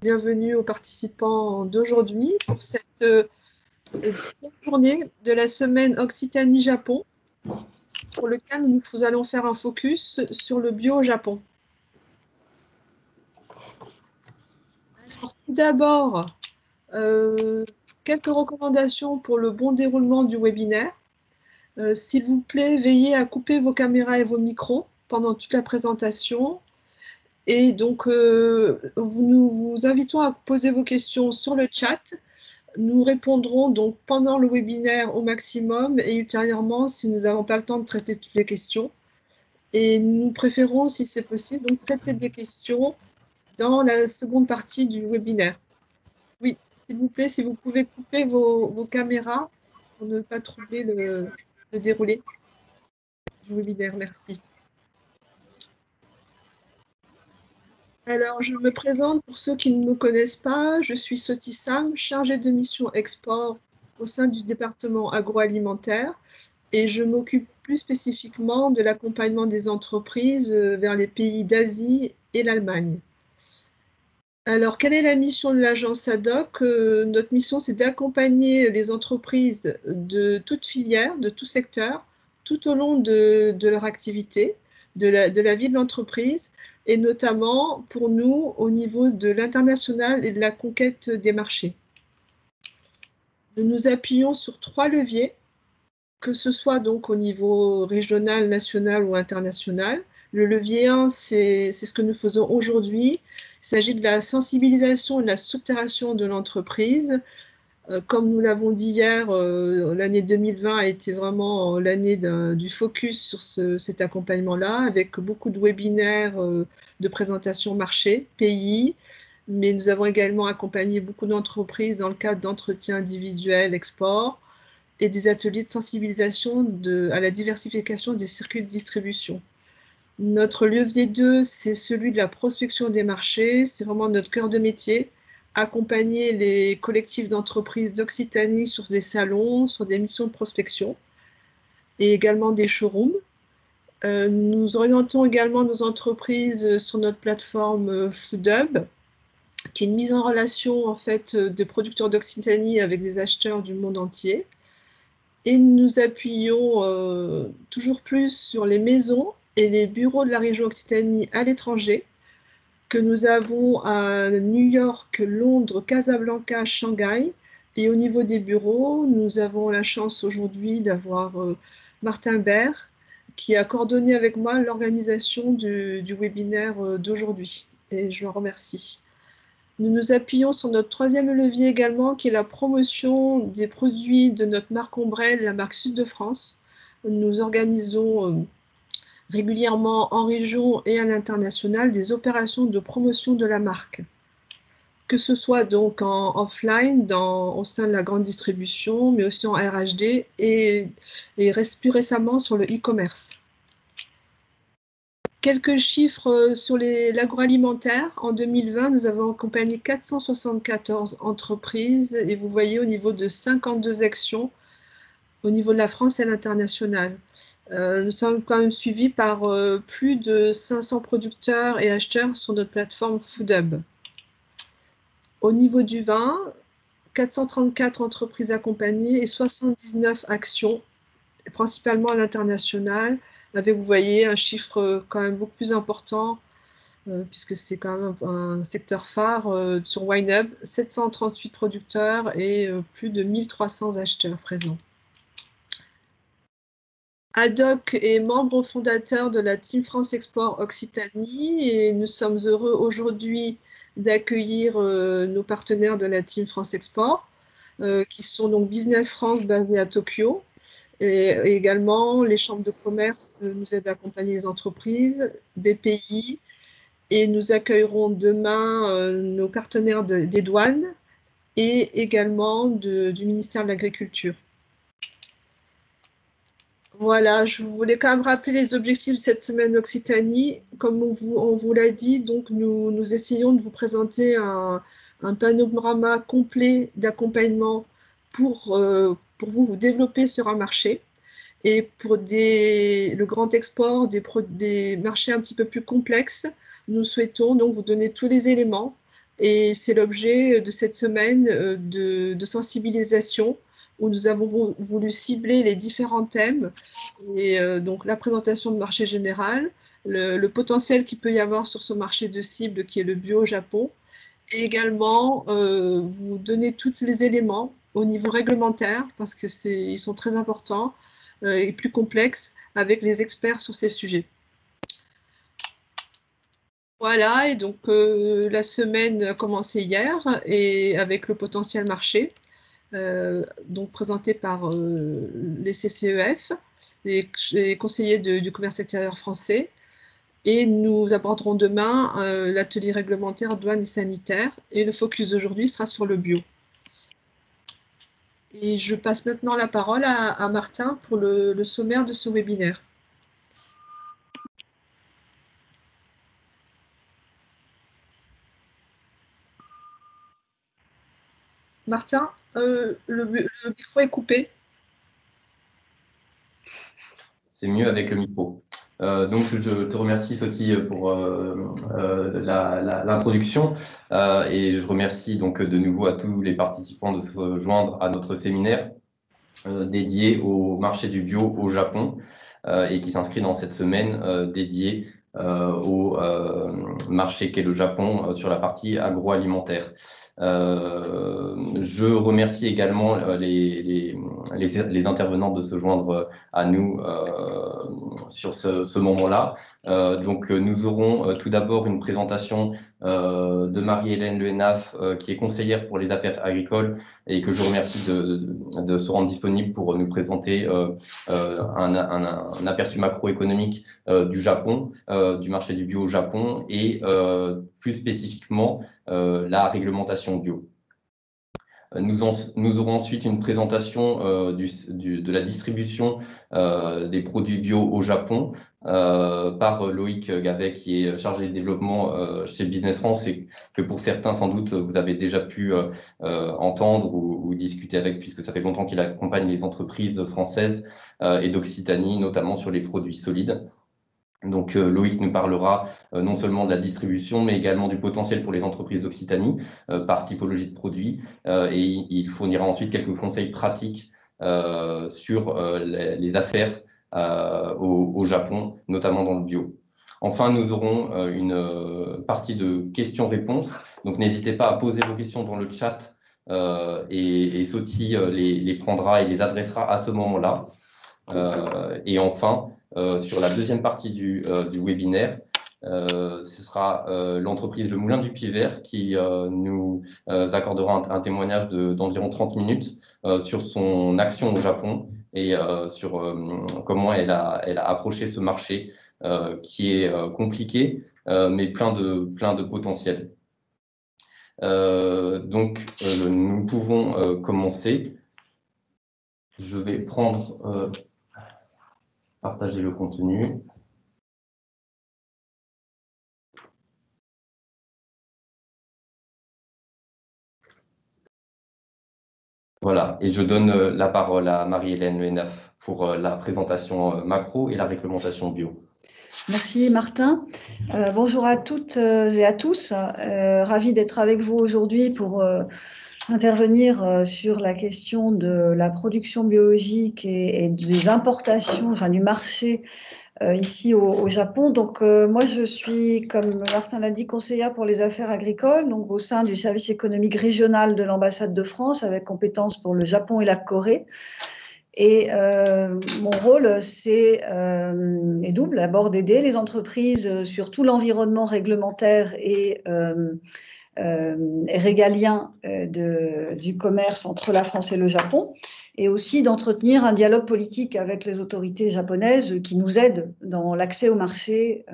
Bienvenue aux participants d'aujourd'hui pour cette deuxième journée de la semaine Occitanie-Japon, pour lequel nous allons faire un focus sur le bio au Japon. Alors, tout d'abord, quelques recommandations pour le bon déroulement du webinaire. S'il vous plaît, veillez à couper vos caméras et vos micros pendant toute la présentation. Et donc, nous vous invitons à poser vos questions sur le chat. Nous répondrons donc pendant le webinaire au maximum et ultérieurement si nous n'avons pas le temps de traiter toutes les questions. Et nous préférons, si c'est possible, donc traiter des questions dans la seconde partie du webinaire. Oui, s'il vous plaît, si vous pouvez couper vos caméras pour ne pas troubler le déroulé du webinaire. Merci. Alors, je me présente pour ceux qui ne me connaissent pas. Je suis Soti Sam, chargée de mission export au sein du département agroalimentaire et je m'occupe plus spécifiquement de l'accompagnement des entreprises vers les pays d'Asie et l'Allemagne. Alors, quelle est la mission de l'agence ADOC? Notre mission, c'est d'accompagner les entreprises de toute filière, de tout secteur, tout au long de leur activité, de la vie de l'entreprise, et notamment pour nous au niveau de l'international et de la conquête des marchés. Nous nous appuyons sur 3 leviers, que ce soit donc au niveau régional, national ou international. Le levier 1, c'est ce que nous faisons aujourd'hui. Il s'agit de la sensibilisation et de la structuration de l'entreprise. Comme nous l'avons dit hier, l'année 2020 a été vraiment l'année du focus sur cet accompagnement-là, avec beaucoup de webinaires de présentation marché, pays, mais nous avons également accompagné beaucoup d'entreprises dans le cadre d'entretiens individuels, export, et des ateliers de sensibilisation à la diversification des circuits de distribution. Notre levier 2, c'est celui de la prospection des marchés. C'est vraiment notre cœur de métier. Accompagner les collectifs d'entreprises d'Occitanie sur des salons, sur des missions de prospection et également des showrooms. Nous orientons également nos entreprises sur notre plateforme FoodHub, qui est une mise en relation en fait des producteurs d'Occitanie avec des acheteurs du monde entier. Et nous appuyons toujours plus sur les maisons et les bureaux de la région Occitanie à l'étranger, que nous avons à New York, Londres, Casablanca, Shanghai. Et au niveau des bureaux, nous avons la chance aujourd'hui d'avoir Martin Baer, qui a coordonné avec moi l'organisation du webinaire d'aujourd'hui. Et je le remercie. Nous nous appuyons sur notre troisième levier également, qui est la promotion des produits de notre marque ombrelle, la marque Sud de France. Nous organisons régulièrement en région et à l'international des opérations de promotion de la marque, que ce soit donc en offline, au sein de la grande distribution, mais aussi en RHD et plus récemment sur le e-commerce. Quelques chiffres sur l'agroalimentaire. En 2020, nous avons accompagné 474 entreprises et vous voyez au niveau de 52 actions au niveau de la France et à l'international. Nous sommes quand même suivis par plus de 500 producteurs et acheteurs sur notre plateforme FoodHub. Au niveau du vin, 434 entreprises accompagnées et 79 actions, principalement à l'international, avec, vous voyez, un chiffre quand même beaucoup plus important, puisque c'est quand même un secteur phare sur WineHub, 738 producteurs et plus de 1300 acheteurs présents. ADOC est membre fondateur de la Team France Export Occitanie et nous sommes heureux aujourd'hui d'accueillir nos partenaires de la Team France Export, qui sont donc Business France basé à Tokyo, et également les chambres de commerce nous aident à accompagner les entreprises, BPI, et nous accueillerons demain nos partenaires des douanes et également du ministère de l'Agriculture. Voilà, je voulais quand même rappeler les objectifs de cette semaine Occitanie. Comme on vous l'a dit, donc nous essayons de vous présenter un panorama complet d'accompagnement pour vous développer sur un marché. Et pour le grand export, des marchés un petit peu plus complexes, nous souhaitons donc vous donner tous les éléments Et c'est l'objet de cette semaine de sensibilisation où nous avons voulu cibler les différents thèmes et donc la présentation de marché général, le potentiel qu'il peut y avoir sur ce marché de cible qui est le bio au Japon, et également vous donner tous les éléments au niveau réglementaire parce que ils sont très importants et plus complexes avec les experts sur ces sujets. Voilà, et donc la semaine a commencé hier et avec le potentiel marché, donc présenté par les CCEF, les conseillers du commerce extérieur français. Et nous aborderons demain l'atelier réglementaire douane et sanitaire. Et le focus d'aujourd'hui sera sur le bio. Et je passe maintenant la parole à Martin pour le sommaire de ce webinaire. Martin, le micro est coupé. C'est mieux avec le micro. Donc, je te remercie, Sophie, pour l'introduction et je remercie donc de nouveau à tous les participants de se joindre à notre séminaire dédié au marché du bio au Japon et qui s'inscrit dans cette semaine dédiée au marché qu'est le Japon sur la partie agroalimentaire. Je remercie également les intervenants de se joindre à nous sur ce moment-là. Donc, nous aurons tout d'abord une présentation de Marie-Hélène Le Hénaf, qui est conseillère pour les affaires agricoles et que je remercie de se rendre disponible pour nous présenter un aperçu macroéconomique du Japon, du marché du bio au Japon et plus spécifiquement la réglementation bio. Nous aurons ensuite une présentation de la distribution des produits bio au Japon par Loïc Gavet, qui est chargé de développement chez Business France et que pour certains, sans doute, vous avez déjà pu entendre ou discuter avec, puisque ça fait longtemps qu'il accompagne les entreprises françaises et d'Occitanie, notamment sur les produits solides. Donc Loïc nous parlera non seulement de la distribution, mais également du potentiel pour les entreprises d'Occitanie par typologie de produits. Et il fournira ensuite quelques conseils pratiques sur les affaires au Japon, notamment dans le bio. Enfin, nous aurons une partie de questions-réponses. Donc n'hésitez pas à poser vos questions dans le chat et Soti les prendra et les adressera à ce moment-là. Et enfin, sur la deuxième partie du webinaire, ce sera l'entreprise Le Moulin du Puy Vert qui nous accordera un témoignage d'environ 30 minutes sur son action au Japon et sur comment elle a approché ce marché qui est compliqué, mais plein de potentiel. Donc, nous pouvons commencer. Je vais partager le contenu. Voilà, et je donne la parole à Marie-Hélène Le Hénaf pour la présentation macro et la réglementation bio. Merci Martin. Bonjour à toutes et à tous. Ravi d'être avec vous aujourd'hui pour intervenir sur la question de la production biologique et des importations, enfin du marché ici au Japon. Donc moi je suis, comme Martin l'a dit, conseillère pour les affaires agricoles, donc au sein du service économique régional de l'ambassade de France avec compétences pour le Japon et la Corée. Et mon rôle est double, d'abord d'aider les entreprises sur tout l'environnement réglementaire et régalien du commerce entre la France et le Japon, et aussi d'entretenir un dialogue politique avec les autorités japonaises qui nous aident dans l'accès au marché,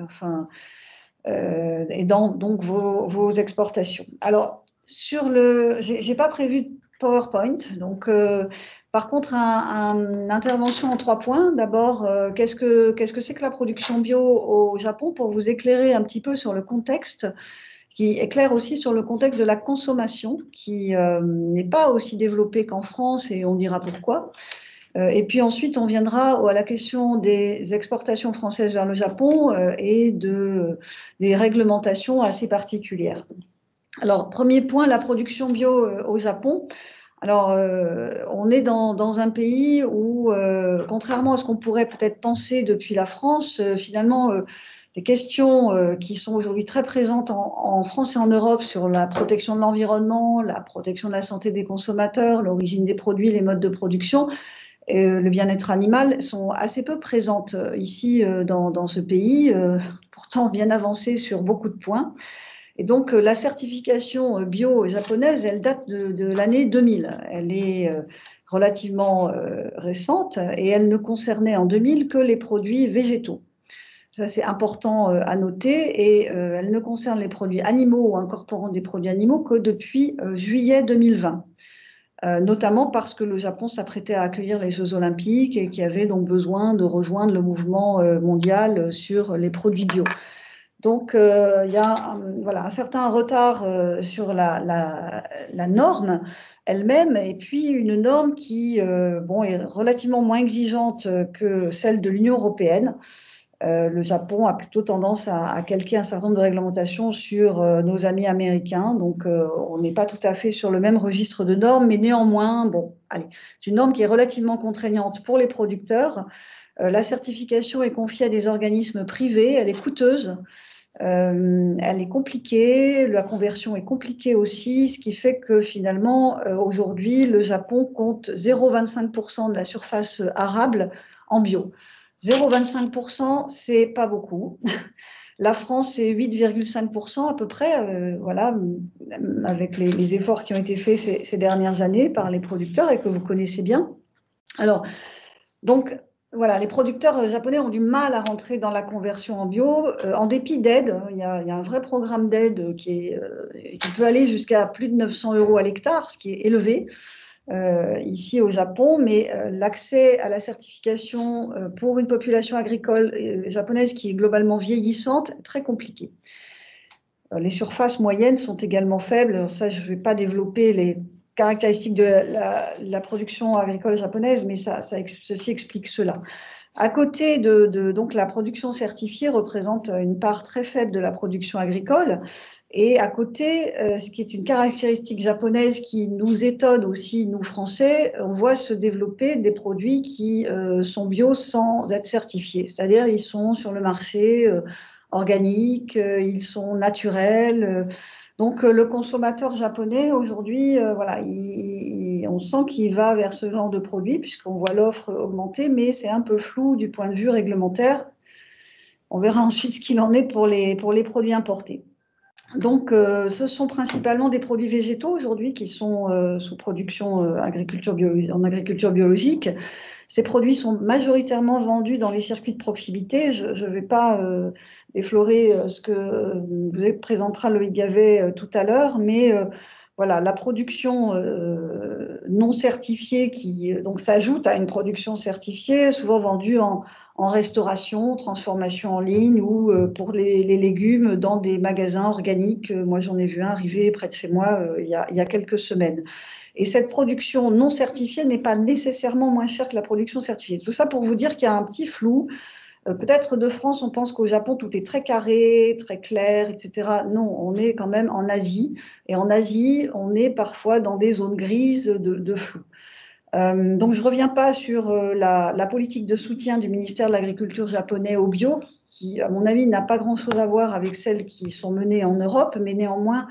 et dans donc vos exportations. Alors, j'ai pas prévu de PowerPoint, donc par contre, une intervention en 3 points. D'abord, qu'est-ce que c'est que la production bio au Japon, pour vous éclairer un petit peu sur le contexte, qui éclaire aussi sur le contexte de la consommation, qui n'est pas aussi développée qu'en France, et on dira pourquoi. Et puis ensuite, on viendra à la question des exportations françaises vers le Japon et des réglementations assez particulières. Alors, premier point, la production bio au Japon. Alors, on est dans un pays où, contrairement à ce qu'on pourrait peut-être penser depuis la France, finalement, les questions qui sont aujourd'hui très présentes en France et en Europe sur la protection de l'environnement, la protection de la santé des consommateurs, l'origine des produits, les modes de production, le bien-être animal sont assez peu présentes ici dans ce pays, pourtant bien avancé sur beaucoup de points. Et donc, la certification bio japonaise, elle date de l'année 2000. Elle est relativement récente et elle ne concernait en 2000 que les produits végétaux. Ça, c'est important à noter. Et elle ne concerne les produits animaux ou incorporant des produits animaux que depuis juillet 2020. Notamment parce que le Japon s'apprêtait à accueillir les Jeux Olympiques et qui avait donc besoin de rejoindre le mouvement mondial sur les produits bio. Donc, il y a voilà, un certain retard sur la norme elle-même, et puis une norme qui bon, est relativement moins exigeante que celle de l'Union européenne. Le Japon a plutôt tendance à calquer un certain nombre de réglementations sur nos amis américains. Donc, on n'est pas tout à fait sur le même registre de normes, mais néanmoins, bon, allez, c'est une norme qui est relativement contraignante pour les producteurs. La certification est confiée à des organismes privés, elle est coûteuse. Elle est compliquée, la conversion est compliquée aussi, ce qui fait que finalement, aujourd'hui, le Japon compte 0,25% de la surface arable en bio. 0,25%, c'est pas beaucoup. La France, c'est 8,5% à peu près, voilà, avec les efforts qui ont été faits ces dernières années par les producteurs et que vous connaissez bien. Alors, donc, voilà, les producteurs japonais ont du mal à rentrer dans la conversion en bio, en dépit d'aide. Il y a un vrai programme d'aide qui peut aller jusqu'à plus de 900 € à l'hectare, ce qui est élevé ici au Japon, mais l'accès à la certification pour une population agricole japonaise qui est globalement vieillissante est très compliqué. Les surfaces moyennes sont également faibles. Alors ça, je ne vais pas développer les caractéristiques de la production agricole japonaise, mais ceci explique cela. À côté donc la production certifiée représente une part très faible de la production agricole. Et à côté, ce qui est une caractéristique japonaise qui nous étonne aussi, nous Français, on voit se développer des produits qui sont bio sans être certifiés. C'est-à-dire, ils sont sur le marché organiques, ils sont naturels. Donc, le consommateur japonais, aujourd'hui, voilà, on sent qu'il va vers ce genre de produit puisqu'on voit l'offre augmenter, mais c'est un peu flou du point de vue réglementaire. On verra ensuite ce qu'il en est pour les produits importés. Donc, ce sont principalement des produits végétaux aujourd'hui qui sont sous production en agriculture biologique. Ces produits sont majoritairement vendus dans les circuits de proximité. Je ne vais pas déflorer ce que vous présentera Loïc Gavet tout à l'heure, mais voilà, la production non certifiée qui donc s'ajoute à une production certifiée, souvent vendue en restauration, transformation en ligne ou pour les légumes dans des magasins organiques. Moi, j'en ai vu un arriver près de chez moi il y a quelques semaines. Et cette production non certifiée n'est pas nécessairement moins chère que la production certifiée. Tout ça pour vous dire qu'il y a un petit flou. Peut-être de France, on pense qu'au Japon, tout est très carré, très clair, etc. Non, on est quand même en Asie. Et en Asie, on est parfois dans des zones grises de flou. Donc, je ne reviens pas sur la politique de soutien du ministère de l'Agriculture japonais au bio, qui, à mon avis, n'a pas grand-chose à voir avec celles qui sont menées en Europe, mais néanmoins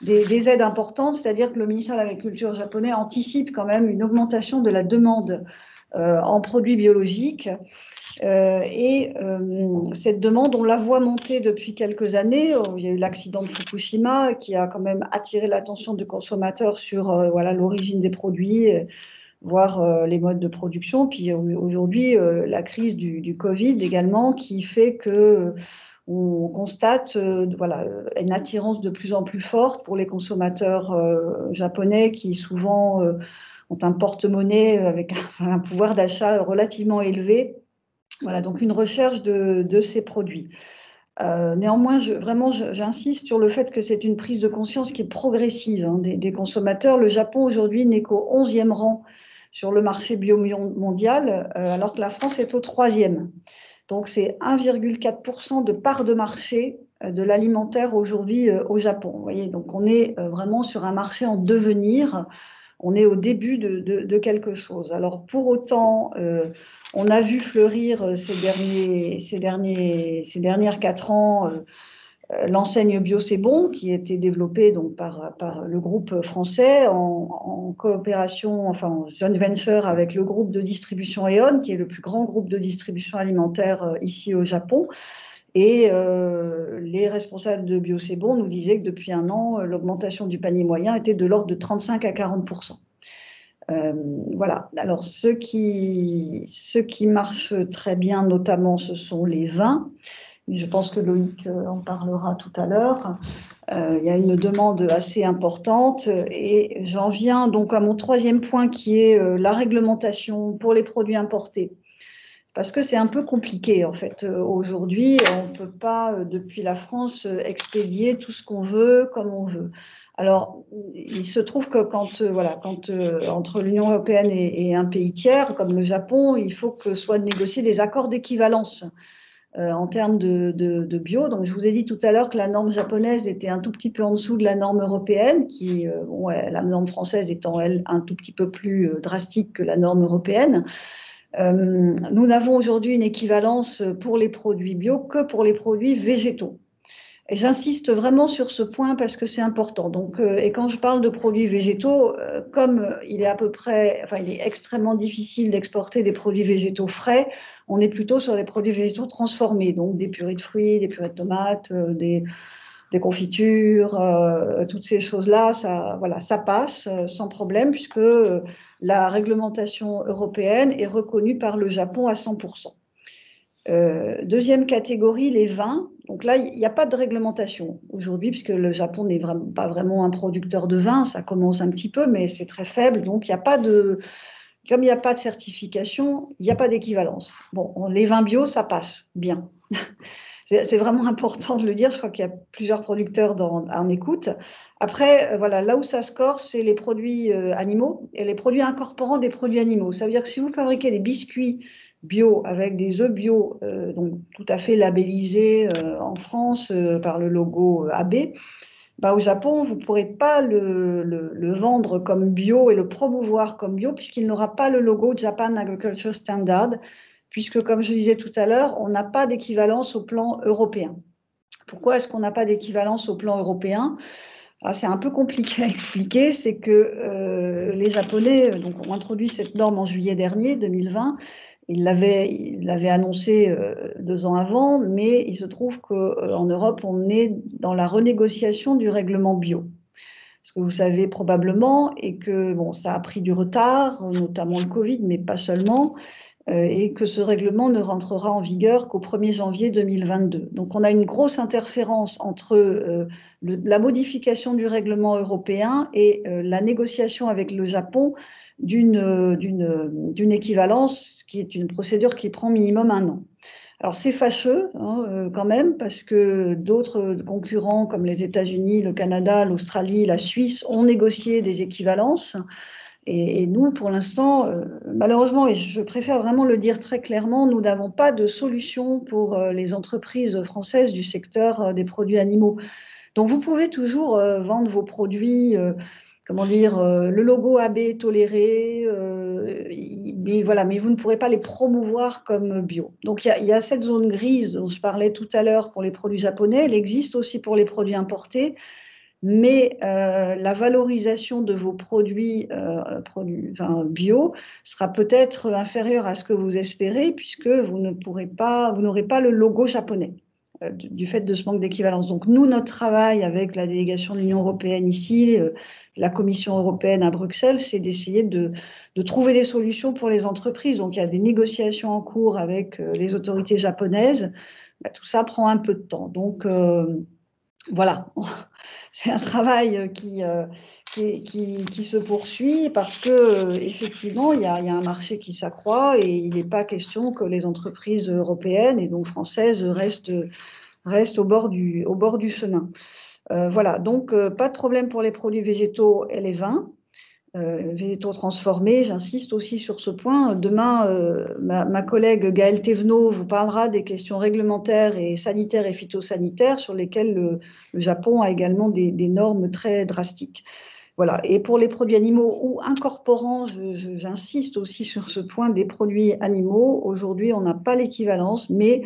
des aides importantes, c'est-à-dire que le ministère de l'Agriculture japonais anticipe quand même une augmentation de la demande en produits biologiques. Cette demande, on la voit monter depuis quelques années. Il y a eu l'accident de Fukushima qui a quand même attiré l'attention du consommateur sur voilà, l'origine des produits, voire les modes de production. Puis aujourd'hui, la crise du Covid également qui fait que on constate voilà, une attirance de plus en plus forte pour les consommateurs japonais qui souvent ont un porte-monnaie avec un pouvoir d'achat relativement élevé. Voilà, donc une recherche de ces produits. Néanmoins, j'insiste sur le fait que c'est une prise de conscience qui est progressive des consommateurs. Le Japon aujourd'hui n'est qu'au 11e rang sur le marché bio mondial, alors que la France est au 3e. Donc, c'est 1,4% de part de marché de l'alimentaire aujourd'hui au Japon. Vous voyez, donc on est vraiment sur un marché en devenir. On est au début de quelque chose. Alors pour autant, on a vu fleurir ces dernières 4 ans l'enseigne Bio c'est bon, qui a été développée donc par le groupe français en coopération, enfin en joint venture avec le groupe de distribution Aeon, qui est le plus grand groupe de distribution alimentaire ici au Japon. Et les responsables de Bio c'est bon nous disaient que depuis 1 an, l'augmentation du panier moyen était de l'ordre de 35 à 40%. Voilà. Alors, ce qui marche très bien, notamment, ce sont les vins. Je pense que Loïc en parlera tout à l'heure. Il y a une demande assez importante et j'en viens donc à mon 3e point qui est la réglementation pour les produits importés. Parce que c'est un peu compliqué en fait. Aujourd'hui, on ne peut pas, depuis la France, expédier tout ce qu'on veut comme on veut. Alors, il se trouve que quand entre l'Union européenne et un pays tiers, comme le Japon, il faut que soient négociés des accords d'équivalence en termes de bio. Donc, je vous ai dit tout à l'heure que la norme japonaise était un tout petit peu en dessous de la norme européenne, la norme française étant, elle, un tout petit peu plus drastique que la norme européenne. Nous n'avons aujourd'hui une équivalence pour les produits bio que pour les produits végétaux. Et j'insiste vraiment sur ce point parce que c'est important. Donc, et quand je parle de produits végétaux, comme il est extrêmement difficile d'exporter des produits végétaux frais, on est plutôt sur les produits végétaux transformés, donc des purées de fruits, des purées de tomates, des confitures, toutes ces choses-là, ça passe sans problème puisque la réglementation européenne est reconnue par le Japon à 100%. Deuxième catégorie, les vins. Donc là, il n'y a pas de réglementation aujourd'hui puisque le Japon n'est pas vraiment un producteur de vin. Ça commence un petit peu, mais c'est très faible. Donc, comme il n'y a pas de certification, il n'y a pas d'équivalence. Bon, les vins bio, ça passe bien. C'est vraiment important de le dire. Je crois qu'il y a plusieurs producteurs en écoute. Après, voilà, là où ça score, c'est les produits animaux et les produits incorporant des produits animaux. Ça veut dire que si vous fabriquez des biscuits bio avec des œufs bio, donc tout à fait labellisés en France par le logo AB, au Japon, vous ne pourrez pas le vendre comme bio et le promouvoir comme bio puisqu'il n'aura pas le logo Japan Agriculture Standard, puisque, comme je disais tout à l'heure, on n'a pas d'équivalence au plan européen. Pourquoi est-ce qu'on n'a pas d'équivalence au plan européen ? C'est un peu compliqué à expliquer, c'est que les Japonais ont introduit cette norme en juillet dernier, 2020. Ils l'avaient annoncé 2 ans avant, mais il se trouve qu'en Europe, on est dans la renégociation du règlement bio. Ce que vous savez probablement est que ça a pris du retard, notamment le Covid, mais pas seulement, et que ce règlement ne rentrera en vigueur qu'au 1er janvier 2022. Donc on a une grosse interférence entre la modification du règlement européen et la négociation avec le Japon d'une équivalence qui est une procédure qui prend minimum 1 an. Alors c'est fâcheux quand même parce que d'autres concurrents comme les États-Unis, le Canada, l'Australie, la Suisse ont négocié des équivalences. Et nous, pour l'instant, malheureusement, et je préfère vraiment le dire très clairement, nous n'avons pas de solution pour les entreprises françaises du secteur des produits animaux. Donc, vous pouvez toujours vendre vos produits, le logo AB est toléré, mais vous ne pourrez pas les promouvoir comme bio. Donc, il y a cette zone grise dont je parlais tout à l'heure pour les produits japonais. Elle existe aussi pour les produits importés. Mais la valorisation de vos produits bio sera peut-être inférieure à ce que vous espérez puisque vous n'aurez pas le logo japonais du fait de ce manque d'équivalence. Donc nous, notre travail avec la délégation de l'Union européenne ici, la Commission européenne à Bruxelles, c'est d'essayer de trouver des solutions pour les entreprises. Donc il y a des négociations en cours avec les autorités japonaises. Tout ça prend un peu de temps. Donc voilà. C'est un travail qui se poursuit parce que effectivement, il y a un marché qui s'accroît et il n'est pas question que les entreprises européennes et donc françaises restent au bord du chemin. Voilà, donc pas de problème pour les produits végétaux et les vins. végétaux transformés. J'insiste aussi sur ce point. Demain, ma collègue Gaëlle Thévenot vous parlera des questions réglementaires et sanitaires et phytosanitaires sur lesquelles le Japon a également des normes très drastiques. Voilà. Et pour les produits animaux ou incorporants, j'insiste aussi sur ce point des produits animaux. Aujourd'hui, on n'a pas l'équivalence, mais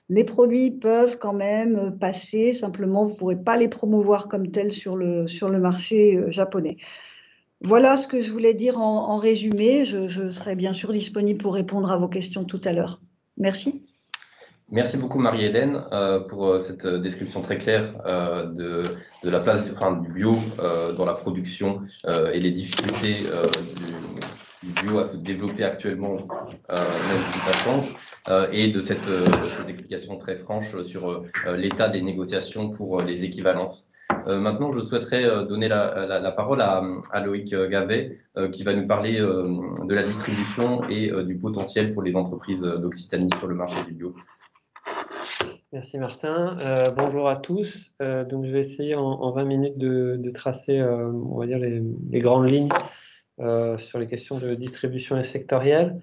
les produits peuvent quand même passer. Simplement, vous ne pourrez pas les promouvoir comme tels sur le marché japonais. Voilà ce que je voulais dire en résumé. Je serai bien sûr disponible pour répondre à vos questions tout à l'heure. Merci. Merci beaucoup Marie-Hélène pour cette description très claire de la place du bio dans la production et les difficultés du bio à se développer actuellement, même si ça change, et de cette explication très franche sur l'état des négociations pour les équivalences. Maintenant, je souhaiterais donner la parole à Loïc Gavet, qui va nous parler de la distribution et du potentiel pour les entreprises d'Occitanie sur le marché du bio. Merci Martin. Bonjour à tous. Donc je vais essayer en 20 minutes de tracer, on va dire, les grandes lignes sur les questions de distribution et sectorielle.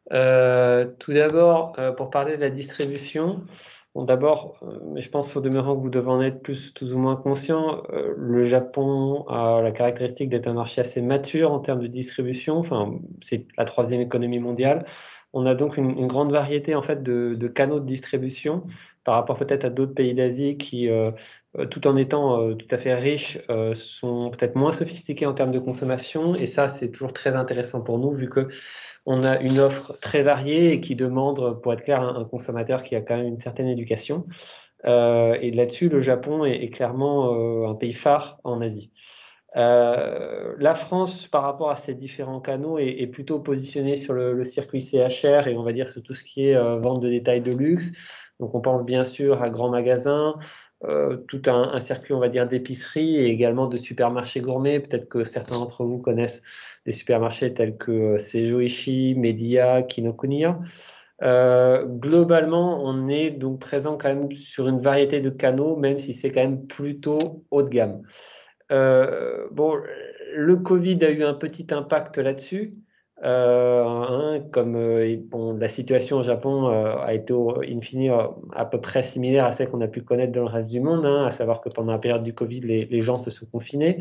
Tout d'abord, pour parler de la distribution, bon, d'abord, mais je pense au demeurant que vous devez en être tous ou moins conscient, le Japon a la caractéristique d'être un marché assez mature en termes de distribution. Enfin, c'est la 3e économie mondiale. On a donc une grande variété en fait de canaux de distribution par rapport peut-être à d'autres pays d'Asie qui, tout en étant tout à fait riches, sont peut-être moins sophistiqués en termes de consommation. Et ça, c'est toujours très intéressant pour nous vu que on a une offre très variée et qui demande, pour être clair, un consommateur qui a quand même une certaine éducation. Et là-dessus, le Japon est clairement un pays phare en Asie. La France, par rapport à ces différents canaux, est plutôt positionnée sur le circuit CHR et on va dire sur tout ce qui est vente de détail de luxe. Donc on pense bien sûr à grands magasins, tout un circuit, on va dire, d'épicerie et également de supermarchés gourmets. Peut-être que certains d'entre vous connaissent des supermarchés tels que Seijo-Ishi, Mediya, Kinokuniya. Globalement, on est donc présent quand même sur une variété de canaux, même si c'est quand même plutôt haut de gamme. Bon, le Covid a eu un petit impact là-dessus. Comme bon, la situation au Japon a été in fine à peu près similaire à celle qu'on a pu connaître dans le reste du monde, à savoir que pendant la période du Covid, les gens se sont confinés.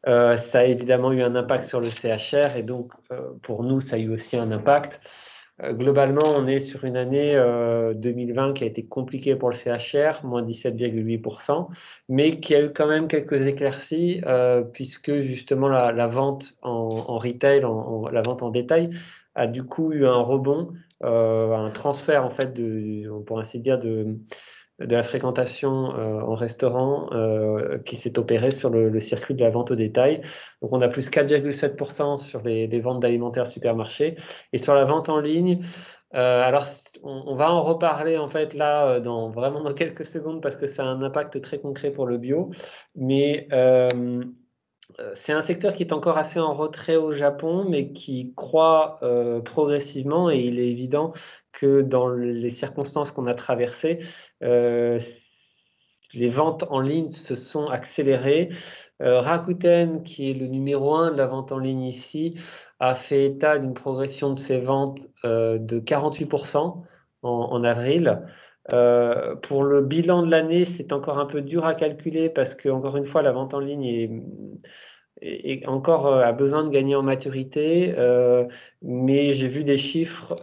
Ça a évidemment eu un impact sur le CHR et donc pour nous, ça a eu aussi un impact. Globalement, on est sur une année 2020 qui a été compliquée pour le CHR, moins 17,8%, mais qui a eu quand même quelques éclaircies, puisque justement la vente en retail, la vente en détail, a du coup eu un rebond, un transfert en fait, on pourrait ainsi dire, de la fréquentation en restaurant qui s'est opérée sur le circuit de la vente au détail. Donc on a plus 4,7% sur les ventes d'alimentaires supermarchés. Et sur la vente en ligne, alors on va en reparler en fait là vraiment dans quelques secondes parce que ça a un impact très concret pour le bio. Mais c'est un secteur qui est encore assez en retrait au Japon, mais qui croît progressivement et il est évident que dans les circonstances qu'on a traversées, les ventes en ligne se sont accélérées. Rakuten, qui est le numéro 1 de la vente en ligne ici, a fait état d'une progression de ses ventes de 48% en avril. Pour le bilan de l'année, c'est encore un peu dur à calculer parce que, encore une fois, la vente en ligne est encore a besoin de gagner en maturité, mais j'ai vu des chiffres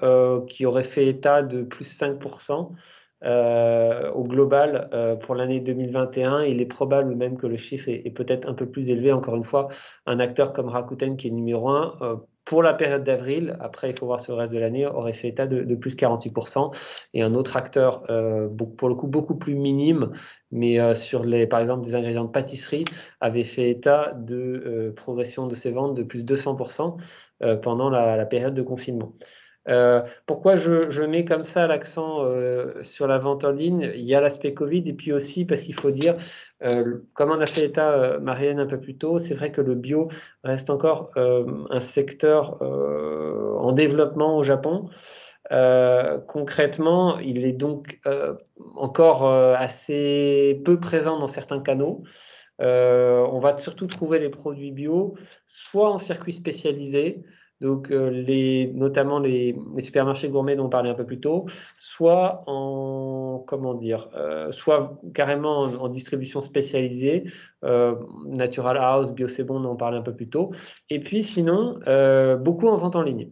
qui auraient fait état de plus 5% au global pour l'année 2021. Il est probable même que le chiffre est peut-être un peu plus élevé. Encore une fois, un acteur comme Rakuten, qui est numéro 1, pour la période d'avril, après il faut voir sur le reste de l'année, aurait fait état de plus 48%. Et un autre acteur, pour le coup beaucoup plus minime, mais sur par exemple des ingrédients de pâtisserie, avait fait état de progression de ses ventes de plus 200% pendant la période de confinement. Pourquoi je mets comme ça l'accent sur la vente en ligne? Il y a l'aspect Covid et puis aussi parce qu'il faut dire, comme on a fait état, Marianne, un peu plus tôt, c'est vrai que le bio reste encore un secteur en développement au Japon. Concrètement, il est donc encore assez peu présent dans certains canaux. On va surtout trouver les produits bio, soit en circuit spécialisé, donc notamment les supermarchés gourmets dont on parlait un peu plus tôt, soit soit carrément en distribution spécialisée, Natural House, Bio c'est bon, on en parlait un peu plus tôt, et puis sinon, beaucoup en vente en ligne.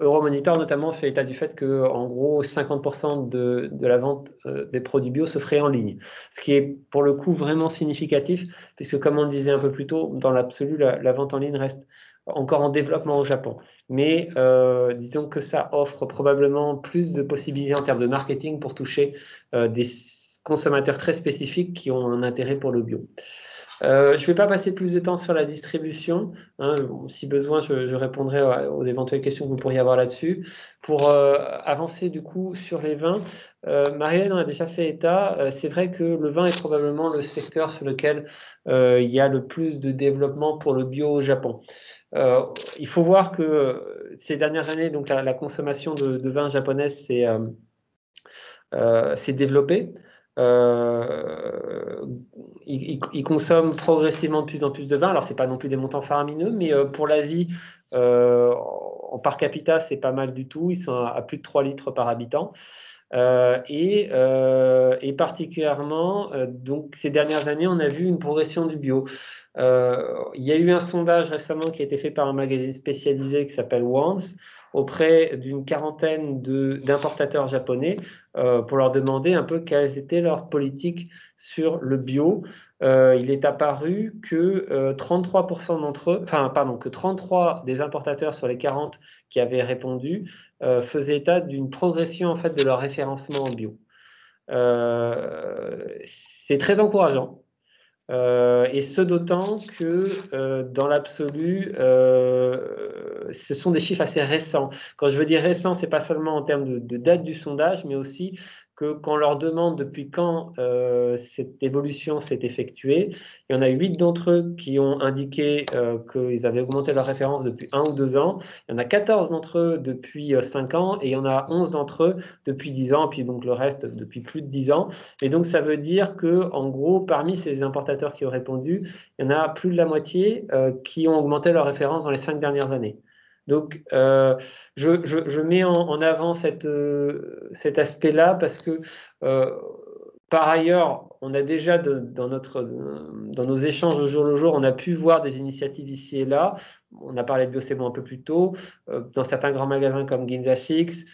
Euromonitor notamment fait état du fait que en gros 50% de la vente des produits bio se ferait en ligne, ce qui est pour le coup vraiment significatif, puisque comme on le disait un peu plus tôt, dans l'absolu, la vente en ligne reste encore en développement au Japon. Mais disons que ça offre probablement plus de possibilités en termes de marketing pour toucher des consommateurs très spécifiques qui ont un intérêt pour le bio. Je ne vais pas passer plus de temps sur la distribution. Si besoin, je répondrai aux éventuelles questions que vous pourriez avoir là-dessus. Pour avancer du coup sur les vins, Marie-Hélène en a déjà fait état. C'est vrai que le vin est probablement le secteur sur lequel il y a le plus de développement pour le bio au Japon. Il faut voir que ces dernières années, donc la consommation de vin japonaise s'est développée. Ils consomment progressivement de plus en plus de vin. Alors, ce n'est pas non plus des montants faramineux, mais pour l'Asie, en par capita, c'est pas mal du tout. Ils sont à plus de 3 litres par habitant. Et particulièrement, donc, ces dernières années, on a vu une progression du bio. Il y a eu un sondage récemment qui a été fait par un magazine spécialisé qui s'appelle Once auprès d'une quarantaine d'importateurs japonais pour leur demander un peu quelles étaient leurs politiques sur le bio. Il est apparu que 33% d'entre eux, enfin pardon, que 33 des importateurs sur les 40 qui avaient répondu faisaient état d'une progression en fait de leur référencement en bio. C'est très encourageant. Et ce d'autant que dans l'absolu, ce sont des chiffres assez récents. Quand je veux dire récents, c'est pas seulement en termes de date du sondage, mais aussi que quand on leur demande depuis quand cette évolution s'est effectuée, il y en a 8 d'entre eux qui ont indiqué qu'ils avaient augmenté leur référence depuis 1 ou 2 ans. Il y en a 14 d'entre eux depuis 5 ans et il y en a 11 d'entre eux depuis 10 ans, et puis donc le reste depuis plus de 10 ans. Et donc, ça veut dire que, en gros, parmi ces importateurs qui ont répondu, il y en a plus de la moitié qui ont augmenté leur référence dans les 5 dernières années. Donc, je mets en avant cet aspect-là parce que, par ailleurs, on a déjà dans nos échanges au jour le jour, on a pu voir des initiatives ici et là. On a parlé de Bio c'est bon un peu plus tôt, dans certains grands magasins comme Ginza Six.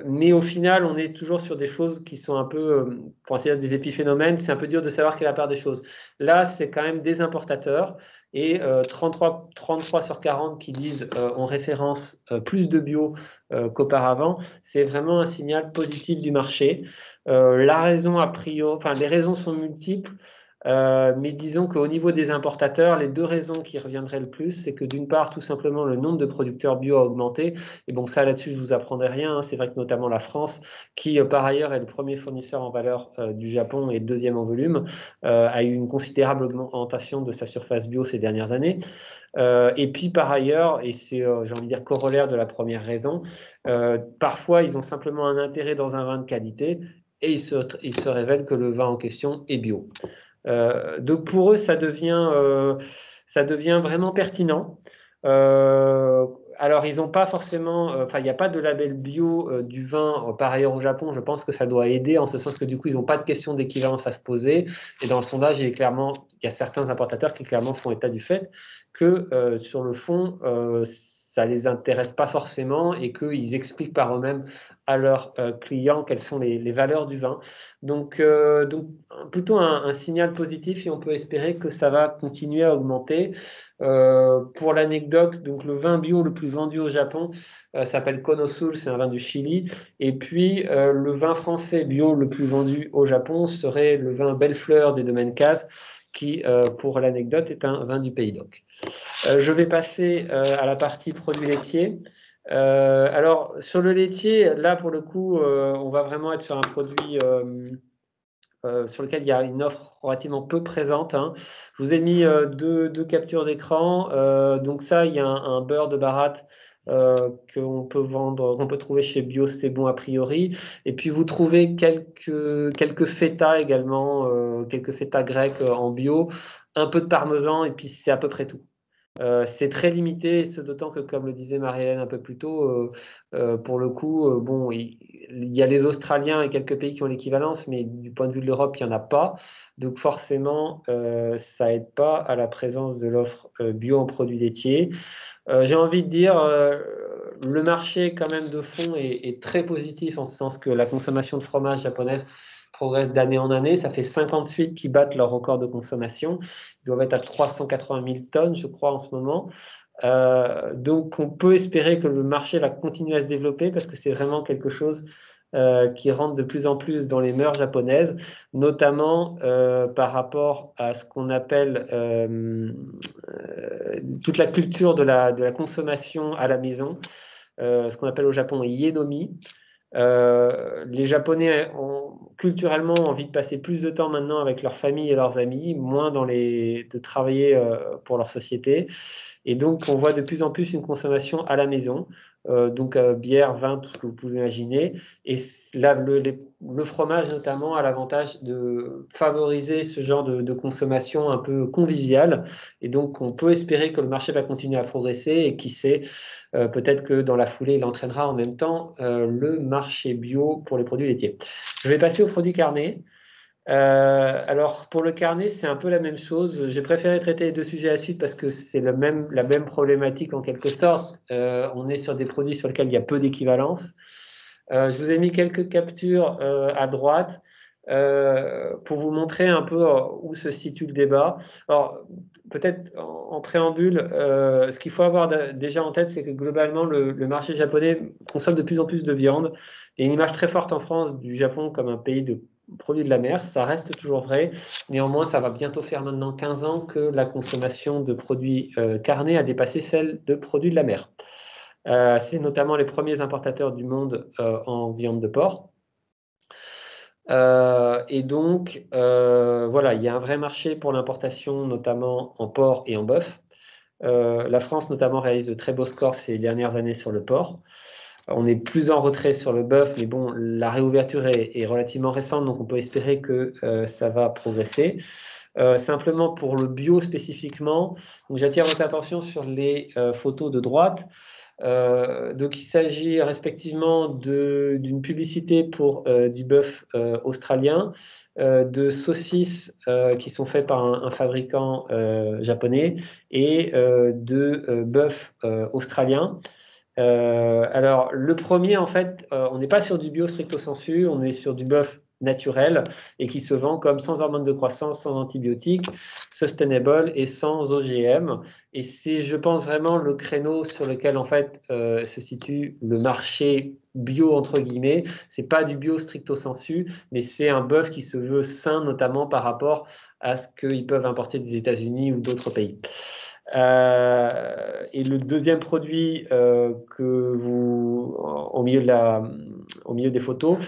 Mais au final, on est toujours sur des choses qui sont un peu, pour ainsi dire, des épiphénomènes. C'est un peu dur de savoir quelle est la part des choses. Là, c'est quand même des importateurs et 33 sur 40 qui disent on référence plus de bio qu'auparavant. C'est vraiment un signal positif du marché. La raison a priori, enfin, les raisons sont multiples. Mais disons qu'au niveau des importateurs, les 2 raisons qui reviendraient le plus, c'est que d'une part, tout simplement, le nombre de producteurs bio a augmenté. Et bon, ça, là-dessus, je vous apprendrai rien. Hein. C'est vrai que notamment la France, qui par ailleurs est le premier fournisseur en valeur du Japon et le deuxième en volume, a eu une considérable augmentation de sa surface bio ces dernières années. Et puis par ailleurs, et c'est, j'ai envie de dire, corollaire de la première raison, parfois, ils ont simplement un intérêt dans un vin de qualité et il se révèle que le vin en question est bio. Donc pour eux, ça devient vraiment pertinent. Alors, ils n'ont pas forcément, enfin, il n'y a pas de label bio du vin par ailleurs au Japon. Je pense que ça doit aider en ce sens que du coup, ils n'ont pas de question d'équivalence à se poser. Et dans le sondage, il y a certains importateurs qui clairement font état du fait que sur le fond, ça ne les intéresse pas forcément et qu'ils expliquent par eux-mêmes à leurs clients quelles sont les valeurs du vin. Donc plutôt un signal positif et on peut espérer que ça va continuer à augmenter. Pour l'anecdote, donc le vin bio le plus vendu au Japon s'appelle Konosul, c'est un vin du Chili. Et puis le vin français bio le plus vendu au Japon serait le vin Bellefleur des Domaines Case, qui, pour l'anecdote, est un vin du Pays d'Oc. Je vais passer à la partie produits laitiers. Alors, sur le laitier, là, pour le coup, on va vraiment être sur un produit sur lequel il y a une offre relativement peu présente. Hein. Je vous ai mis deux captures d'écran. Donc ça, il y a un beurre de baratte qu'on peut vendre, qu'on peut trouver chez Bio, c'est bon a priori. Et puis vous trouvez quelques feta également, quelques feta grecs en bio, un peu de parmesan, et puis c'est à peu près tout. C'est très limité, ce d'autant que, comme le disait Marie-Hélène un peu plus tôt, pour le coup, bon, il y a les Australiens et quelques pays qui ont l'équivalence, mais du point de vue de l'Europe, il n'y en a pas. Donc forcément, ça aide pas à la présence de l'offre bio en produits laitiers. J'ai envie de dire, le marché quand même de fond est très positif en ce sens que la consommation de fromage japonaise progresse d'année en année. Ça fait 58 qui battent leur record de consommation. Ils doivent être à 380 000 tonnes, je crois, en ce moment. Donc, on peut espérer que le marché va continuer à se développer parce que c'est vraiment quelque chose qui rentre de plus en plus dans les mœurs japonaises, notamment par rapport à ce qu'on appelle toute la culture de la consommation à la maison, ce qu'on appelle au Japon ienomi. Les Japonais ont culturellement envie de passer plus de temps maintenant avec leur famille et leurs amis, moins de travailler pour leur société. Et donc, on voit de plus en plus une consommation à la maison, donc bière, vin, tout ce que vous pouvez imaginer. Et là, le fromage notamment a l'avantage de favoriser ce genre de consommation un peu conviviale. Et donc, on peut espérer que le marché va continuer à progresser et qui sait, peut-être que dans la foulée, il entraînera en même temps le marché bio pour les produits laitiers. Je vais passer aux produits carnés. Alors, pour le carnet, c'est un peu la même chose. J'ai préféré traiter les deux sujets à la suite parce que c'est la même problématique en quelque sorte. On est sur des produits sur lesquels il y a peu d'équivalence. Je vous ai mis quelques captures à droite pour vous montrer un peu où se situe le débat. Alors, peut-être en préambule, ce qu'il faut avoir déjà en tête, c'est que globalement, le marché japonais consomme de plus en plus de viande. Il y a une image très forte en France du Japon comme un pays de produits de la mer, ça reste toujours vrai. Néanmoins, ça va bientôt faire maintenant 15 ans que la consommation de produits carnés a dépassé celle de produits de la mer. C'est notamment les premiers importateurs du monde en viande de porc. Et donc, voilà, il y a un vrai marché pour l'importation, notamment en porc et en bœuf. La France, notamment, réalise de très beaux scores ces dernières années sur le porc. On est plus en retrait sur le bœuf, mais bon, la réouverture est relativement récente, donc on peut espérer que ça va progresser. Simplement pour le bio spécifiquement, j'attire votre attention sur les photos de droite. Donc il s'agit respectivement d'une publicité pour du bœuf australien, de saucisses qui sont faites par un fabricant japonais et de bœuf australien. Alors, le premier, en fait, on n'est pas sur du bio stricto sensu, on est sur du bœuf naturel et qui se vend comme sans hormones de croissance, sans antibiotiques, sustainable et sans OGM. Et c'est, je pense, vraiment le créneau sur lequel, en fait, se situe le marché bio, entre guillemets. C'est pas du bio stricto sensu, mais c'est un bœuf qui se veut sain, notamment par rapport à ce qu'ils peuvent importer des États-Unis ou d'autres pays. Et le deuxième produit au milieu des photos,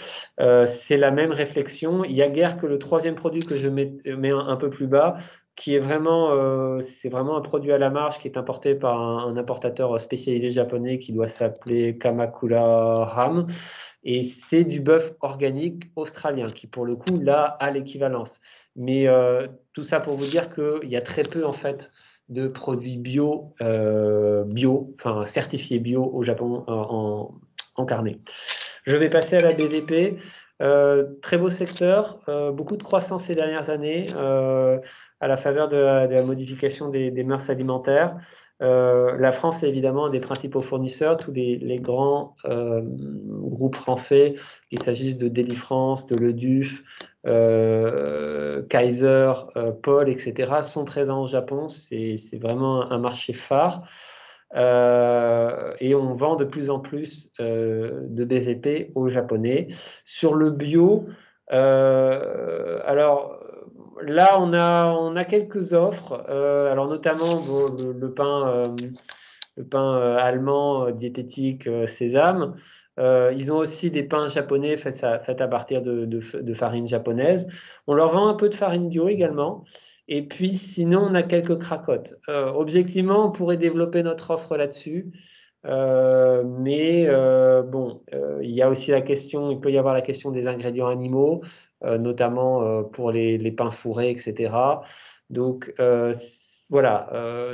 c'est la même réflexion. Il y a guère que le troisième produit que je mets un peu plus bas, qui est vraiment, c'est vraiment un produit à la marge qui est importé par un importateur spécialisé japonais qui doit s'appeler Kamakura Ham. Et c'est du bœuf organique australien qui, pour le coup, là, a l'équivalence. Mais tout ça pour vous dire qu'il y a très peu, en fait, de produits enfin certifiés bio au Japon en carnet. Je vais passer à la BVP. Très beau secteur, beaucoup de croissance ces dernières années à la faveur de la modification des mœurs alimentaires. La France est évidemment un des principaux fournisseurs, tous les grands groupes français, qu'il s'agisse de Deli-France, de Leduf, Kaiser, Paul, etc., sont présents au Japon. C'est vraiment un marché phare. Et on vend de plus en plus de BVP aux Japonais. Sur le bio, alors là, on a quelques offres, alors notamment le pain allemand diététique sésame. Ils ont aussi des pains japonais faits à partir de farine japonaise. On leur vend un peu de farine bio également. Et puis, sinon, on a quelques cracottes. Objectivement, on pourrait développer notre offre là-dessus. Bon, il y a aussi il peut y avoir la question des ingrédients animaux, notamment pour les pains fourrés, etc. Donc voilà,